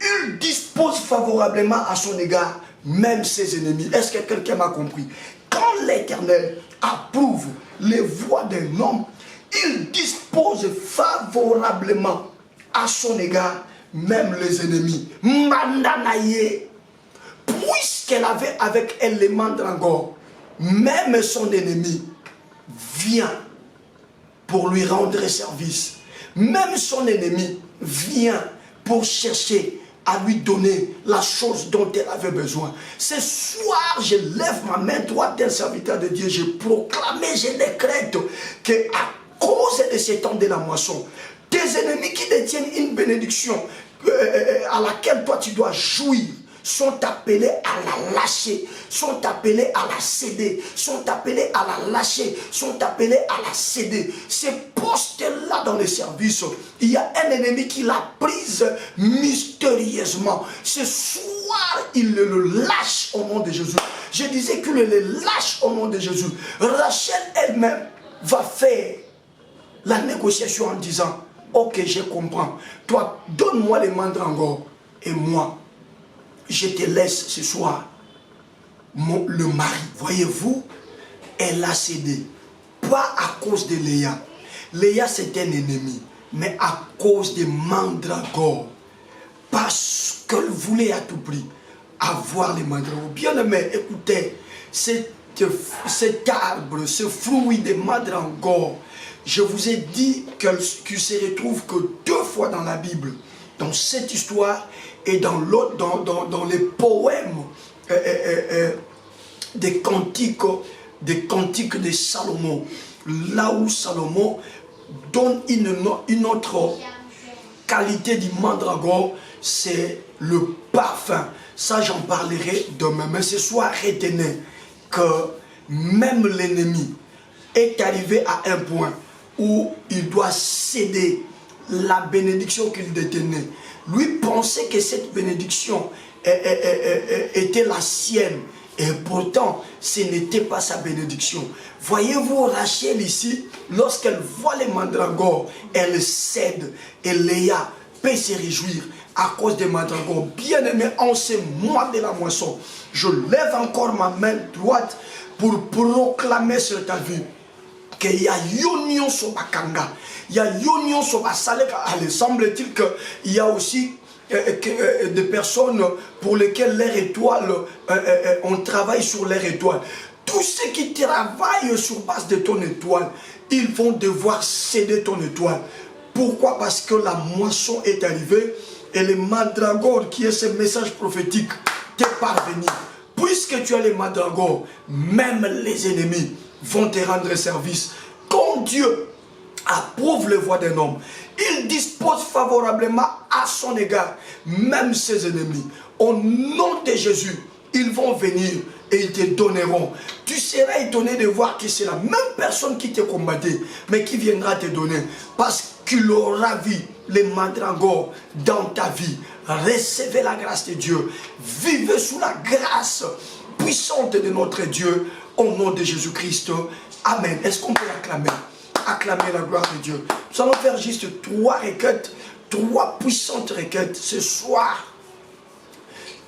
il dispose favorablement à son égard même ses ennemis. Est-ce que quelqu'un m'a compris? Quand l'Éternel approuve les voies d'un homme, il dispose favorablement à son égard même les ennemis. Mandanaye, puisqu'elle avait avec elle les mandragores, même son ennemi vient pour lui rendre service. Même son ennemi vient pour chercher à lui donner la chose dont elle avait besoin. Ce soir, je lève ma main droite d'un serviteur de Dieu. Je proclame et je décrète qu'à cause de ce temps de la moisson, tes ennemis qui détiennent une bénédiction à laquelle toi tu dois jouir, sont appelés à la lâcher, sont appelés à la céder, sont appelés à la lâcher, sont appelés à la céder. Ces postes-là dans le service, il y a un ennemi qui l'a prise mystérieusement. Ce soir, il le lâche au nom de Jésus. Je disais qu'il le lâche au nom de Jésus. Rachel elle-même va faire la négociation en disant, ok, je comprends. Toi, donne-moi les mandragores et moi, je te laisse ce soir le mari. Voyez-vous, elle a cédé. Pas à cause de Léa. Léa, c'est un ennemi. Mais à cause des mandragores. Parce qu'elle voulait à tout prix avoir les mandragores. Bien aimé, écoutez, cet arbre, ce fruit des mandragores, je vous ai dit qu'il se retrouve que 2 fois dans la Bible. Dans cette histoire et dans les poèmes des cantiques de Salomon. Là où Salomon donne une autre qualité du mandragore, c'est le parfum. Ça, j'en parlerai demain. Mais ce soir, retenez que même l'ennemi est arrivé à un point où il doit céder la bénédiction qu'il détenait. Lui pensait que cette bénédiction était la sienne. Et pourtant, ce n'était pas sa bénédiction. Voyez-vous Rachel ici, lorsqu'elle voit les mandragores, elle cède. Et Léa peut se réjouir à cause des mandragores. Bien-aimé, en ce mois de la moisson, je lève encore ma main droite pour proclamer sur ta vie qu'il y a union sur Bakanga. Il y a union sur Basaleka. Il semble-t-il qu'il y a aussi des personnes pour lesquelles leur étoile, on travaille sur leur étoile. Tous ceux qui travaillent sur base de ton étoile, ils vont devoir céder ton étoile. Pourquoi? Parce que la moisson est arrivée et le mandragore, qui est ce message prophétique, t'est parvenu. Puisque tu as les mandragores, même les ennemis vont te rendre service. Quand Dieu approuve les voies d'un homme, il dispose favorablement à son égard, même ses ennemis. Au nom de Jésus, ils vont venir et ils te donneront. Tu seras étonné de voir que c'est la même personne qui te combattait, mais qui viendra te donner. Parce qu'il aura vu les mandragores dans ta vie. Recevez la grâce de Dieu. Vivez sous la grâce puissante de notre Dieu. Au nom de Jésus-Christ. Amen. Est-ce qu'on peut l'acclamer? Acclamer la gloire de Dieu. Nous allons faire juste 3 requêtes, 3 puissantes requêtes. Ce soir,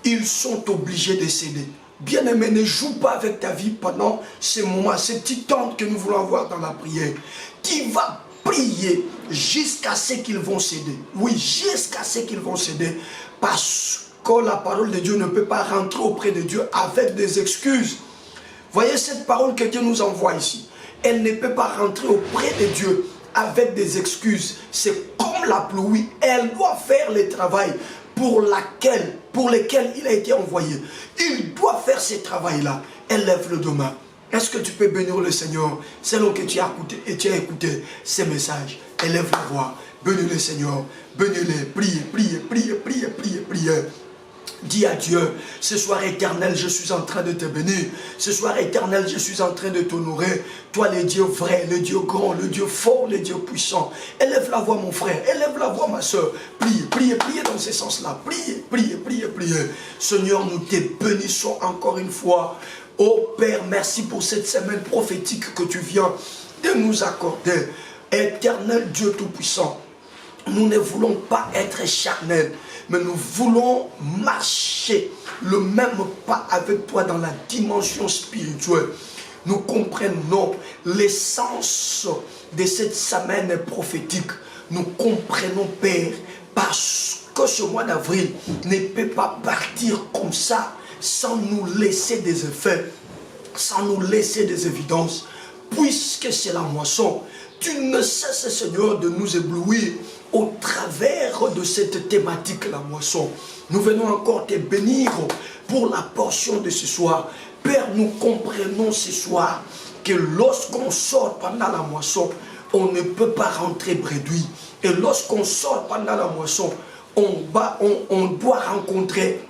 ils sont obligés de céder. Bien-aimé, ne joue pas avec ta vie pendant ces moments, ces petits temps que nous voulons avoir dans la prière. Tu vas prier jusqu'à ce qu'ils vont céder. Oui, jusqu'à ce qu'ils vont céder. Parce que la parole de Dieu ne peut pas rentrer auprès de Dieu avec des excuses. Voyez cette parole que Dieu nous envoie ici. Elle ne peut pas rentrer auprès de Dieu avec des excuses. C'est comme la pluie. Elle doit faire le travail pour lequel il a été envoyé. Il doit faire ce travail-là. Élève le demain. Est-ce que tu peux bénir le Seigneur selon que tu as écouté ces messages? Élève la voix. Bénis le Seigneur. Bénis-le. Priez, priez, priez, priez, priez, priez. Dis à Dieu, ce soir éternel, je suis en train de te bénir. Ce soir éternel, je suis en train de t'honorer. Toi, le Dieu vrai, le Dieu grand, le Dieu fort, le Dieu puissant. Élève la voix, mon frère. Élève la voix, ma soeur. Priez, priez, priez dans ce sens-là. Priez, priez, priez, priez. Seigneur, nous te bénissons encore une fois. Oh Père, merci pour cette semaine prophétique que tu viens de nous accorder. Éternel Dieu Tout-Puissant, nous ne voulons pas être charnels, mais nous voulons marcher le même pas avec toi dans la dimension spirituelle. Nous comprenons l'essence de cette semaine prophétique. Nous comprenons, Père, parce que ce mois d'avril ne peut pas partir comme ça, sans nous laisser des effets, sans nous laisser des évidences, puisque c'est la moisson. Tu ne cesses, Seigneur, de nous éblouir au travers de cette thématique, la moisson. Nous venons encore te bénir pour la portion de ce soir. Père, nous comprenons ce soir que lorsqu'on sort pendant la moisson, on ne peut pas rentrer bredouille. Et lorsqu'on sort pendant la moisson, on doit rencontrer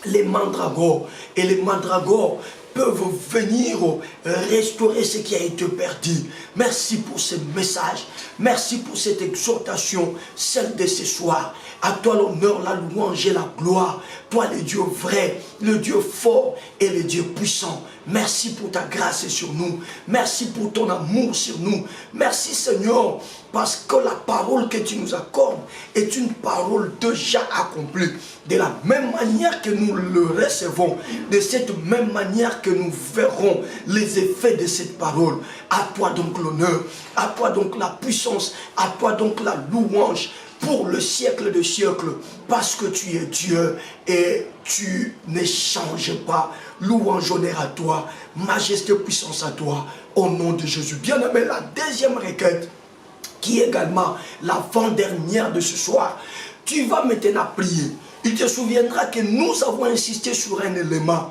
les mandragores. Et les mandragores peuvent venir restaurer ce qui a été perdu. Merci pour ce message. Merci pour cette exhortation, celle de ce soir. À toi l'honneur, la louange et la gloire. Toi le Dieu vrai, le Dieu fort et le Dieu puissant. Merci pour ta grâce sur nous. Merci pour ton amour sur nous. Merci Seigneur, parce que la parole que tu nous accordes est une parole déjà accomplie. De la même manière que nous le recevons, de cette même manière que nous verrons les effets de cette parole. À toi donc l'honneur, à toi donc la puissance, à toi donc la louange pour le siècle de siècles, parce que tu es Dieu et tu ne changes pas. Louange, honneur à toi, majesté, puissance à toi, au nom de Jésus. Bien-aimé, la deuxième requête, qui est également l'avant-dernière de ce soir, tu vas maintenant prier. Il te souviendra que nous avons insisté sur un élément.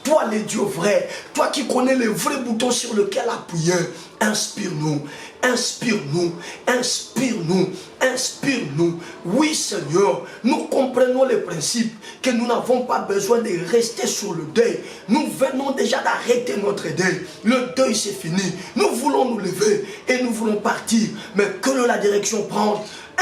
Toi, le Dieu vrai, toi qui connais le vrai bouton sur lequel appuyer, inspire-nous, inspire-nous, inspire-nous, inspire-nous. Oui, Seigneur, nous comprenons le principe que nous n'avons pas besoin de rester sur le deuil. Nous venons déjà d'arrêter notre deuil. Le deuil, c'est fini. Nous voulons nous lever et nous voulons partir. Mais que la direction prenne.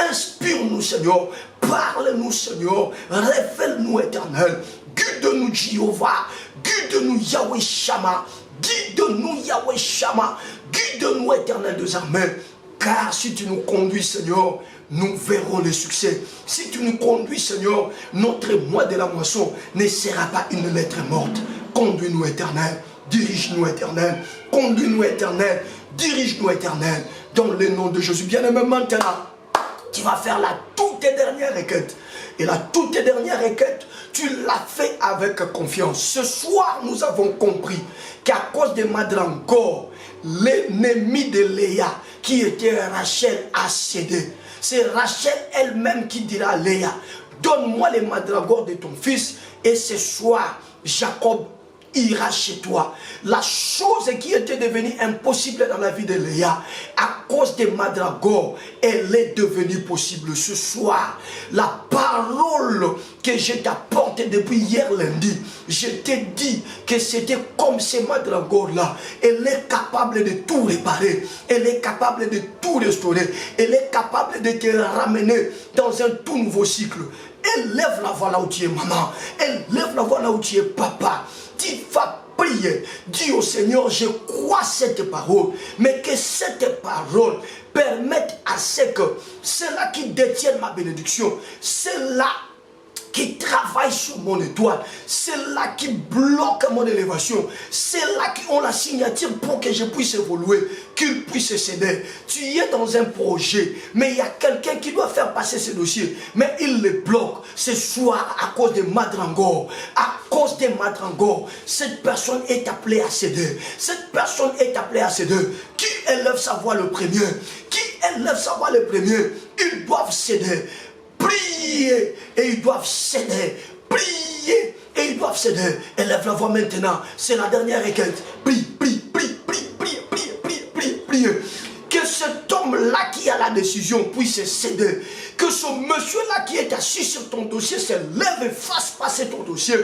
Inspire-nous, Seigneur. Parle-nous, Seigneur. Révèle-nous, Éternel. Guide-nous, Jéhovah. Guide-nous, Yahweh Shama. Guide-nous, Yahweh Shama. Guide-nous, Éternel des armées. Car si tu nous conduis, Seigneur, nous verrons le succès. Si tu nous conduis, Seigneur, notre mois de la moisson ne sera pas une lettre morte. Conduis-nous, Éternel. Dirige-nous, Éternel. Conduis-nous, Éternel. Dirige-nous, Éternel. Dans le nom de Jésus. Bien-aimé, maintenant, tu vas faire la toute dernière requête. Et la toute dernière requête, tu l'as fait avec confiance. Ce soir, nous avons compris qu'à cause de Madrangor, l'ennemi de Léa, qui était Rachel, a cédé. C'est Rachel elle-même qui dira à Léa, donne-moi les mandragores de ton fils, et ce soir, Jacob ira chez toi. La chose qui était devenue impossible dans la vie de Léa, à cause des mandragores, elle est devenue possible. Ce soir, la parole que je t'apporte depuis hier lundi, je t'ai dit que c'était comme ces mandragores-là. Elle est capable de tout réparer. Elle est capable de tout restaurer. Elle est capable de te ramener dans un tout nouveau cycle. Elle lève la voix là où tu es maman. Elle lève la voix là où tu es papa. Tu vas prier. Dis au Seigneur, je crois cette parole. Mais que cette parole permette à ce que ceux-là qui détiennent ma bénédiction, ceux-là qui travaillent sur mon étoile, ceux-là qui bloquent mon élévation, ceux-là qui ont la signature pour que je puisse évoluer, qu'ils puissent céder. Tu es dans un projet, mais il y a quelqu'un qui doit faire passer ce dossier, mais il le bloque. Ce soir, à cause de Madrangor, à cause de Madrangor, cette personne est appelée à céder. Cette personne est appelée à céder. Qui élève sa voix le premier? Qui élève sa voix le premier? Ils doivent céder. Prier et ils doivent céder. Prier et ils doivent céder. Élève la voix maintenant. C'est la dernière requête. Prie, prie, prie, prie, prie, prie, prie, prie, prie. Que cet homme-là qui a la décision puisse céder. Que ce monsieur-là qui est assis sur ton dossier se lève et fasse passer ton dossier.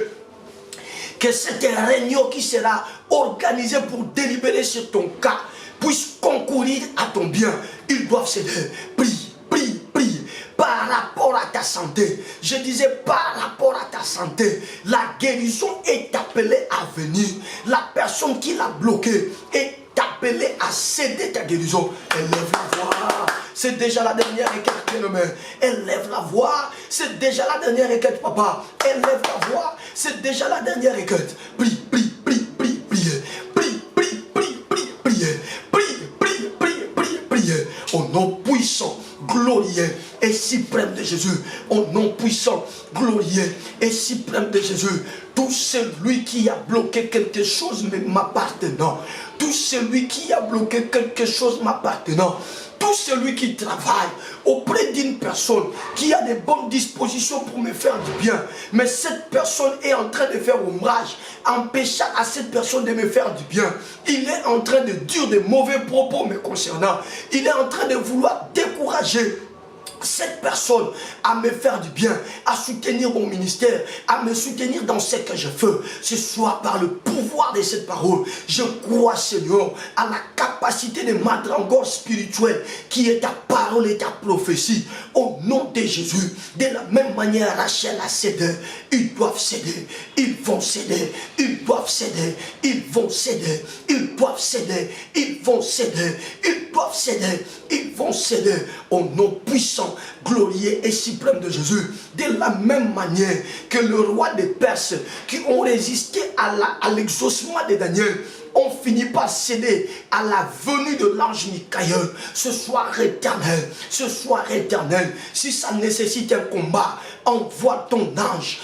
Que cette réunion qui sera organisée pour délibérer sur ton cas puisse concourir à ton bien. Ils doivent céder. Prie, prie, prie. Par rapport à ta santé, je disais par rapport à ta santé, la guérison est appelée à venir. La personne qui l'a bloqué est appelée à céder ta guérison. Élève la voix. C'est déjà la dernière requête, bien-aimé. Élève la voix. C'est déjà la dernière requête, papa. Élève la voix. C'est déjà la dernière requête. Prie, prie, prie, prie, prie. Prie, prie, prie, prie, prie. Prie, prie, prie, prie, prie. Au nom puissant, glorieux et suprême de Jésus, au nom puissant, glorieux et suprême de Jésus, tout celui qui a bloqué quelque chose m'appartenant, tout celui qui a bloqué quelque chose m'appartenant, tout celui qui travaille auprès d'une personne qui a de bonnes dispositions pour me faire du bien, mais cette personne est en train de faire ombrage, empêchant à cette personne de me faire du bien. Il est en train de dire de mauvais propos me concernant. Il est en train de vouloir décourager cette personne à me faire du bien, à soutenir mon ministère, à me soutenir dans ce que je fais. Ce soir, par le pouvoir de cette parole, je crois, Seigneur, à la capacité de mandragore spirituelle qui est ta parole et ta prophétie. Au nom de Jésus, de la même manière, Rachel a cédé. Ils doivent céder, ils vont céder, ils doivent céder, ils vont céder, ils doivent céder, ils vont céder, ils doivent céder, ils vont céder. Au nom puissant, glorieux et suprême de Jésus, de la même manière que le roi des Perses qui ont résisté à l'exaucement de Daniel ont fini par céder à la venue de l'ange Michael. Ce soir éternel, si ça nécessite un combat, envoie ton ange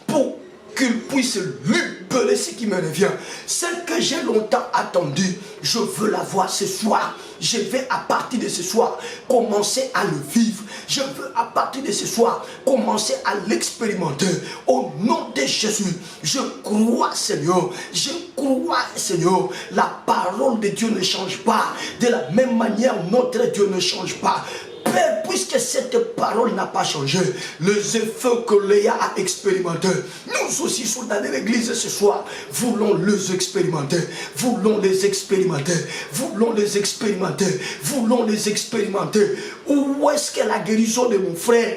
pour qu'il puisse libérer ce qui me revient. Celle que j'ai longtemps attendue, je veux la voir ce soir. Je vais à partir de ce soir commencer à le vivre. Je veux à partir de ce soir commencer à l'expérimenter. Au nom de Jésus, je crois Seigneur. Je crois Seigneur. La parole de Dieu ne change pas. De la même manière, notre Dieu ne change pas. Père, puisque cette parole n'a pas changé, les effets que Léa a expérimentés, nous aussi, soldats de l'église ce soir, voulons les expérimenter, voulons les expérimenter, voulons les expérimenter, voulons les expérimenter. Où est-ce que la guérison de mon frère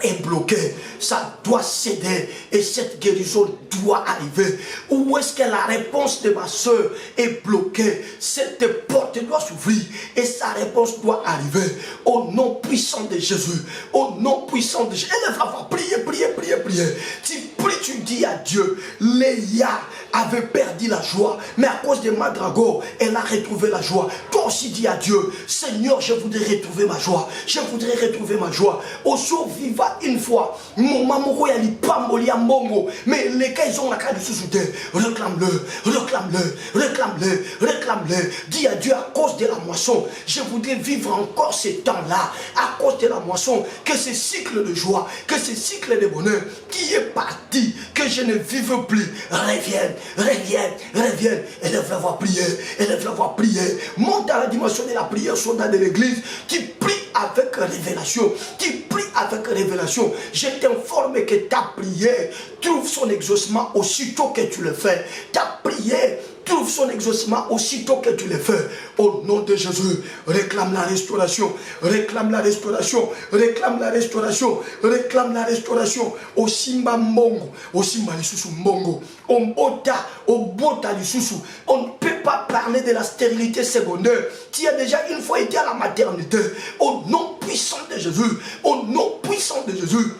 est bloquée? Ça doit céder et cette guérison doit arriver. Où est-ce que la réponse de ma soeur est bloquée? Cette porte doit s'ouvrir et sa réponse doit arriver. Au nom puissant de Jésus, au nom puissant de Jésus. Elle va voir, prier, prier, prier, prier. Tu pries, tu dis à Dieu. Léa avait perdu la joie, mais à cause de Madrago, elle a retrouvé la joie. Toi aussi dis à Dieu, Seigneur, je voudrais retrouver ma joie. Je voudrais retrouver ma joie. Au survivant une fois, mon maman il n'y a pas molia mongo, mais les cas ils ont la carte de sous-souter. Réclame-le, réclame-le, réclame-le, réclame-le. Dis à Dieu, à cause de la moisson, je voudrais vivre encore ce temps-là. À cause de la moisson, que ce cycle de joie, que ce cycle de bonheur qui est parti, que je ne vive plus, revienne, revienne, revienne. Élève la voix prier, élève la voix prier. Monte à la dimension de la prière, soldat de l'église, qui prie avec révélation, qui prie avec révélation. Je t'informe que ta prière trouve son exaucement aussitôt que tu le fais. Ta prière trouve son exaucement aussitôt que tu le fais. Au nom de Jésus, réclame la restauration, réclame la restauration, réclame la restauration, réclame la restauration. Au Simba Mongo, au Simba Lisusu Mongo, au Bota Lisusu. On ne peut pas parler de la stérilité secondaire. Tu as déjà une fois été à la maternité. Au nom puissant de Jésus, au nom puissant de Jésus,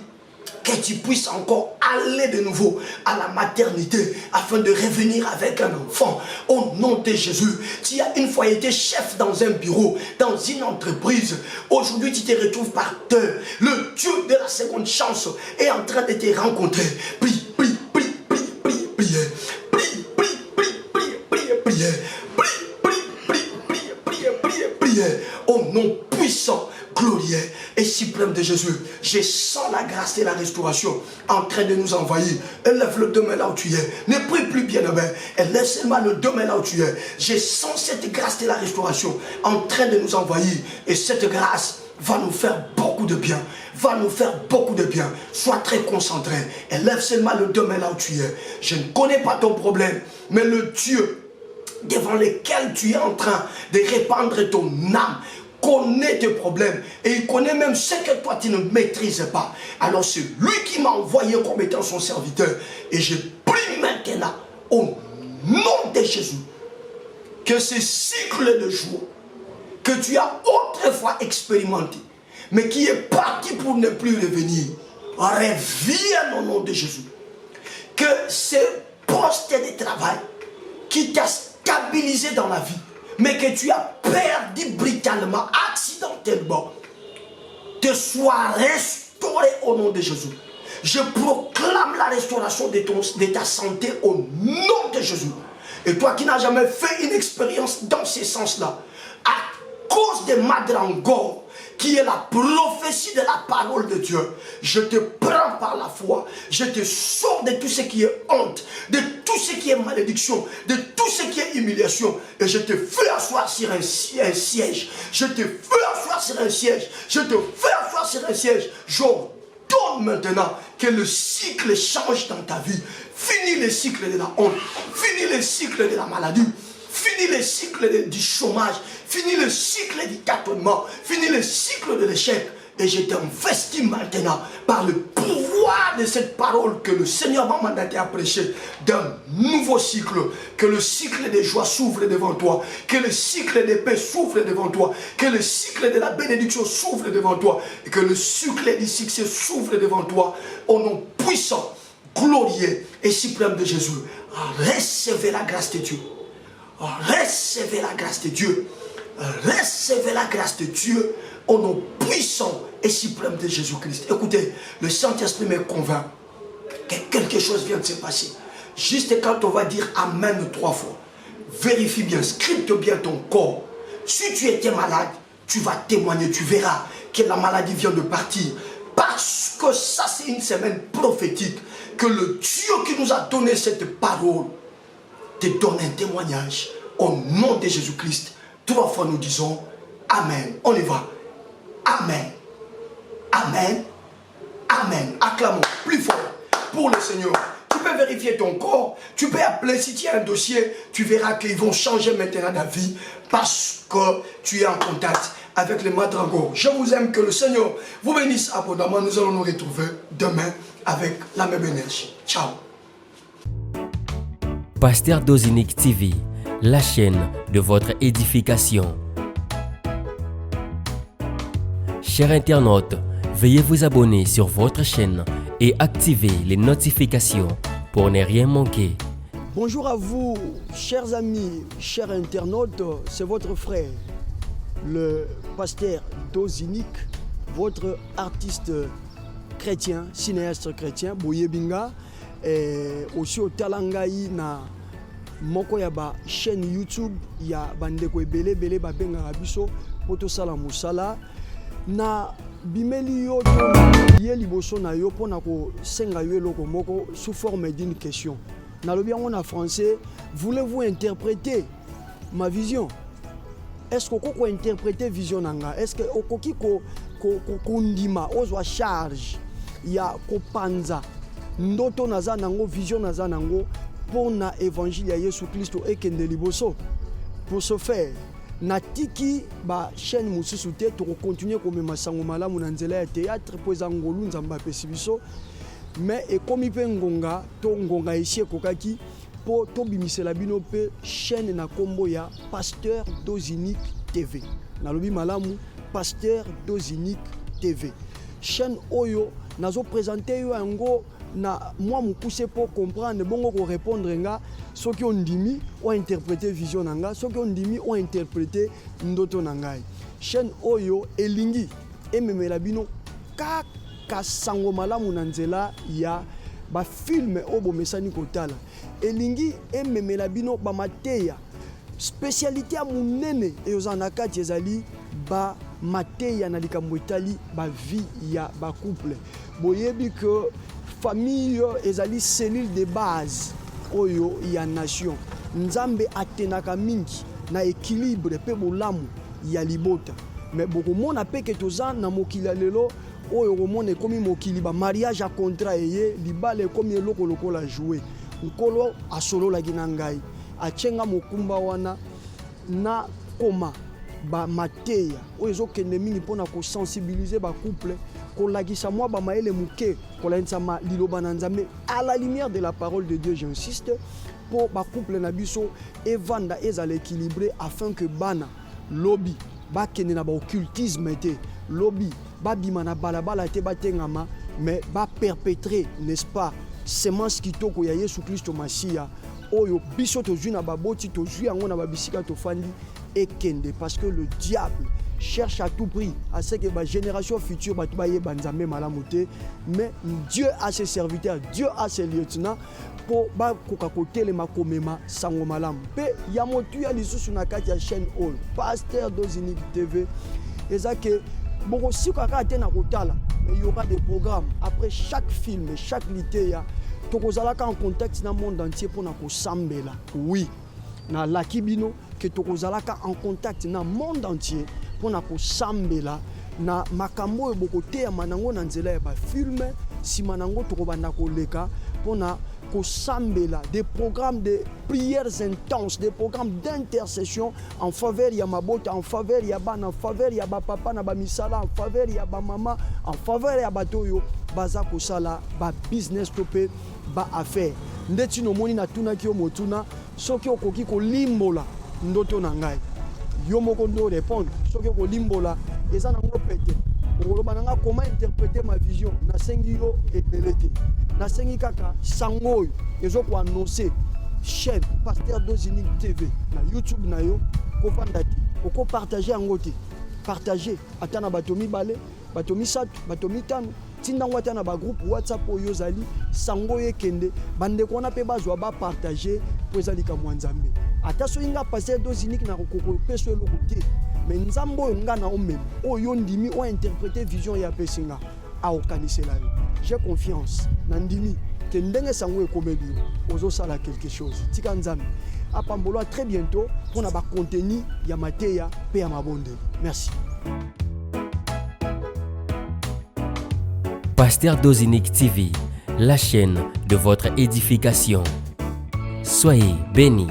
que tu puisses encore aller de nouveau à la maternité afin de revenir avec un enfant. Au nom de Jésus, tu as une fois été chef dans un bureau, dans une entreprise. Aujourd'hui, tu te retrouves par terre. Le Dieu de la seconde chance est en train de te rencontrer. Prie, prie, prie, prie, prie, prie, prie, prie, prie, prie, prie, prie, prie, au nom puissant, glorieux et suprême de Jésus. Je sens la grâce et la restauration en train de nous envahir. Élève le demain là où tu es. Ne prie plus bien aimé. Élève seulement le demain là où tu es. Je sens cette grâce et la restauration en train de nous envahir. Et cette grâce va nous faire beaucoup de bien. Va nous faire beaucoup de bien. Sois très concentré. Élève seulement le demain là où tu es. Je ne connais pas ton problème, mais le Dieu devant lequel tu es en train de répandre ton âme connaît tes problèmes et il connaît même ce que toi tu ne maîtrises pas. Alors c'est lui qui m'a envoyé comme étant son serviteur et je prie maintenant au nom de Jésus que ce cycle de joie que tu as autrefois expérimenté mais qui est parti pour ne plus revenir revienne au nom de Jésus. Que ce poste de travail qui t'a stabilisé dans la vie mais que tu as perdu brutalement, accidentellement, te soit restauré au nom de Jésus. Je proclame la restauration de ta santé au nom de Jésus. Et toi qui n'as jamais fait une expérience dans ce sens-là, à cause de Madrangor, qui est la prophétie de la parole de Dieu, je te prends par la foi, je te sors de tout ce qui est honte, de tout ce qui est malédiction, de tout ce qui est humiliation, et je te fais asseoir sur un siège, je te fais asseoir sur un siège, je te fais asseoir sur un siège. J'ordonne maintenant que le cycle change dans ta vie. Fini le cycle de la honte, fini le cycle de la maladie, fini le cycle du chômage, fini le cycle du tâtonnement, fini le cycle de l'échec. Et je t'investis maintenant par le pouvoir de cette parole que le Seigneur m'a mandaté à prêcher d'un nouveau cycle. Que le cycle de joie s'ouvre devant toi. Que le cycle de paix s'ouvre devant toi. Que le cycle de la bénédiction s'ouvre devant toi. Et que le cycle du succès s'ouvre devant toi. Au nom puissant, glorieux et suprême de Jésus. Recevez la grâce de Dieu. Recevez la grâce de Dieu. Recevez la grâce de Dieu au nom puissant et suprême de Jésus-Christ. Écoutez, le Saint-Esprit me convainc que quelque chose vient de se passer. Juste quand on va dire Amen 3 fois, vérifie bien, scripte bien ton corps. Si tu étais malade, tu vas témoigner, tu verras que la maladie vient de partir. Parce que ça, c'est une semaine prophétique. Que le Dieu qui nous a donné cette parole te donne un témoignage. Au nom de Jésus-Christ, 3 fois nous disons Amen. On y va. Amen. Amen. Amen. Acclamons plus fort pour le Seigneur. Tu peux vérifier ton corps. Tu peux appeler si tu as un dossier. Tu verras qu'ils vont changer maintenant ta vie parce que tu es en contact avec les madragons. Je vous aime, que le Seigneur vous bénisse abondamment. Nous allons nous retrouver demain avec la même énergie. Ciao.
Pasteur Dozinique TV, la chaîne de votre édification. Chers internautes, veuillez vous abonner sur votre chaîne et activer les notifications pour ne rien manquer.
Bonjour à vous, chers amis, chers internautes, c'est votre frère, le pasteur Dozinique, votre artiste chrétien, cinéaste chrétien, Boyebinga, et aussi au Talangaï na moko ya ba chaîne YouTube ya bandeko ebele bele ba benga biso poto sala musala na bimeli yo to ye liboso na yo pona ko senga yo eloko moko sous forme d'une question. Na lobi en français, voulez-vous interpréter ma vision? Est-ce que vous interpréter vision nanga? Est-ce que okoki ko ndima ozwa charge ya ko panza ndoto naza nango vision naza nango pona évangile ya Yesu Kristo ekende liboso? Pour ce faire, natiki ba chaîne mususu te to continuer ko mema sango malamu na nzela ya théâtre po ezangolu nzamba pesi biso. Mais ekomi pe ngonga to ngonga ici kokaki po to bimisela bino pe chaîne na kombo ya Pasteur Dozinique TV. Na lobi malamu Pasteur Dozinique TV. Chaîne oyo nazo présenter yo yango na moi mukuse pour comprendre bongo ko répondre nga soki ondimi o interpréter vision nanga soki ondimi o interpréter ndoto nangai. Chaîne oyo elingi ememela bino kaka sango malamu na nzela ya ba film obo mesani kotala elingi ememela bino ba mateya spécialité ya munene eyozana kati ezali ba mateya na likambo etali ba vie ya ba couple. Boyebi que famille ezali cellule de base oyo ya nation. Nzambe atenaka mingi na équilibre pe bolamu ya libota. Mais beaucoup mona pe ke toza na mokili lelo oyo komona ekomi mokili ba mariage a contrat eye libale ekomi eloko lokola jouer. Nkolo asolola gina ngai achenga mokumba wana na koma ba mateya oyo ezokende mingi mpona kosensibiliser ba couple kolakisa mwa ba maele muke kolanisa ma liloba na Nzambe à la lumière de la parole de Dieu. J'insiste pour ba couple na biso evanda ezala équilibré afin que bana lobby bakende na ba occultisme te lobby babima na balabala te batengama mais ba perpétrer, n'est-ce pas, semence kitoko ya Yesu Kristo Masia oyo biso tozwi na baboti tozwi yango na babisika tofandi ekende, parce que le diable cherche à tout prix à ce que la génération future mais Dieu a ses serviteurs, Dieu a ses lieutenants pour kokakote le makomema sango malamu pe ya motu ya lisusu na kati ya chaîne all Pasteur Dozinique TV ezake boko sikaka te na kotala, mais il y aura des programmes après chaque film, chaque liteya tokozalaka en contact na monde entier pour na kosambela. Oui, na lakibino que tokozalaka en contact na monde entier pour na kosambela na makambo eboko te ya manango na nzela ya ba film si manango tokobanda koleka pour na kosambela des programmes de prières intenses, des programmes d'intercession en faveur ya mabota, en faveur ya bana, en faveur ya ba papa na ba misala, en faveur ya ba mama, en faveur ya batoyo baza kosala ba business topé ba affaire. Ndeti no moni na tuna ki omotuna soki okoki kolimbola ndoto na ngai yo moko ndo répondre soki kolimbola eza nango pete okoloba nanga comment interpréter ma vision nasengi yo ebele te nasengi kaka sango oyo ezoko annoncer chaîne Pasteur Dozinique TV na YouTube na yo kofanda te oko partager yango te partager ata na bato mibale bato misatu bato mitano tindango ata na ba groupe WhatsApp oyo zali sango yekende bande kona pe bazwa ba partager po ezali ka mwanzambe ata so inga passer dozinique na kokoko peso eloko te mais nzambo oyo nga na omem oyo ndimi o interpréter vision ya pesinga a okanisela yo. J'ai confiance na ndimi que ndenge sango ekomeli ozo sala quelque chose tika nzambe apambolo très bientôt pour na ba contenu ya mateya pe ya mabonde. Merci.
Pasteur Dozinique TV, la chaîne de votre édification. Soyez bénis.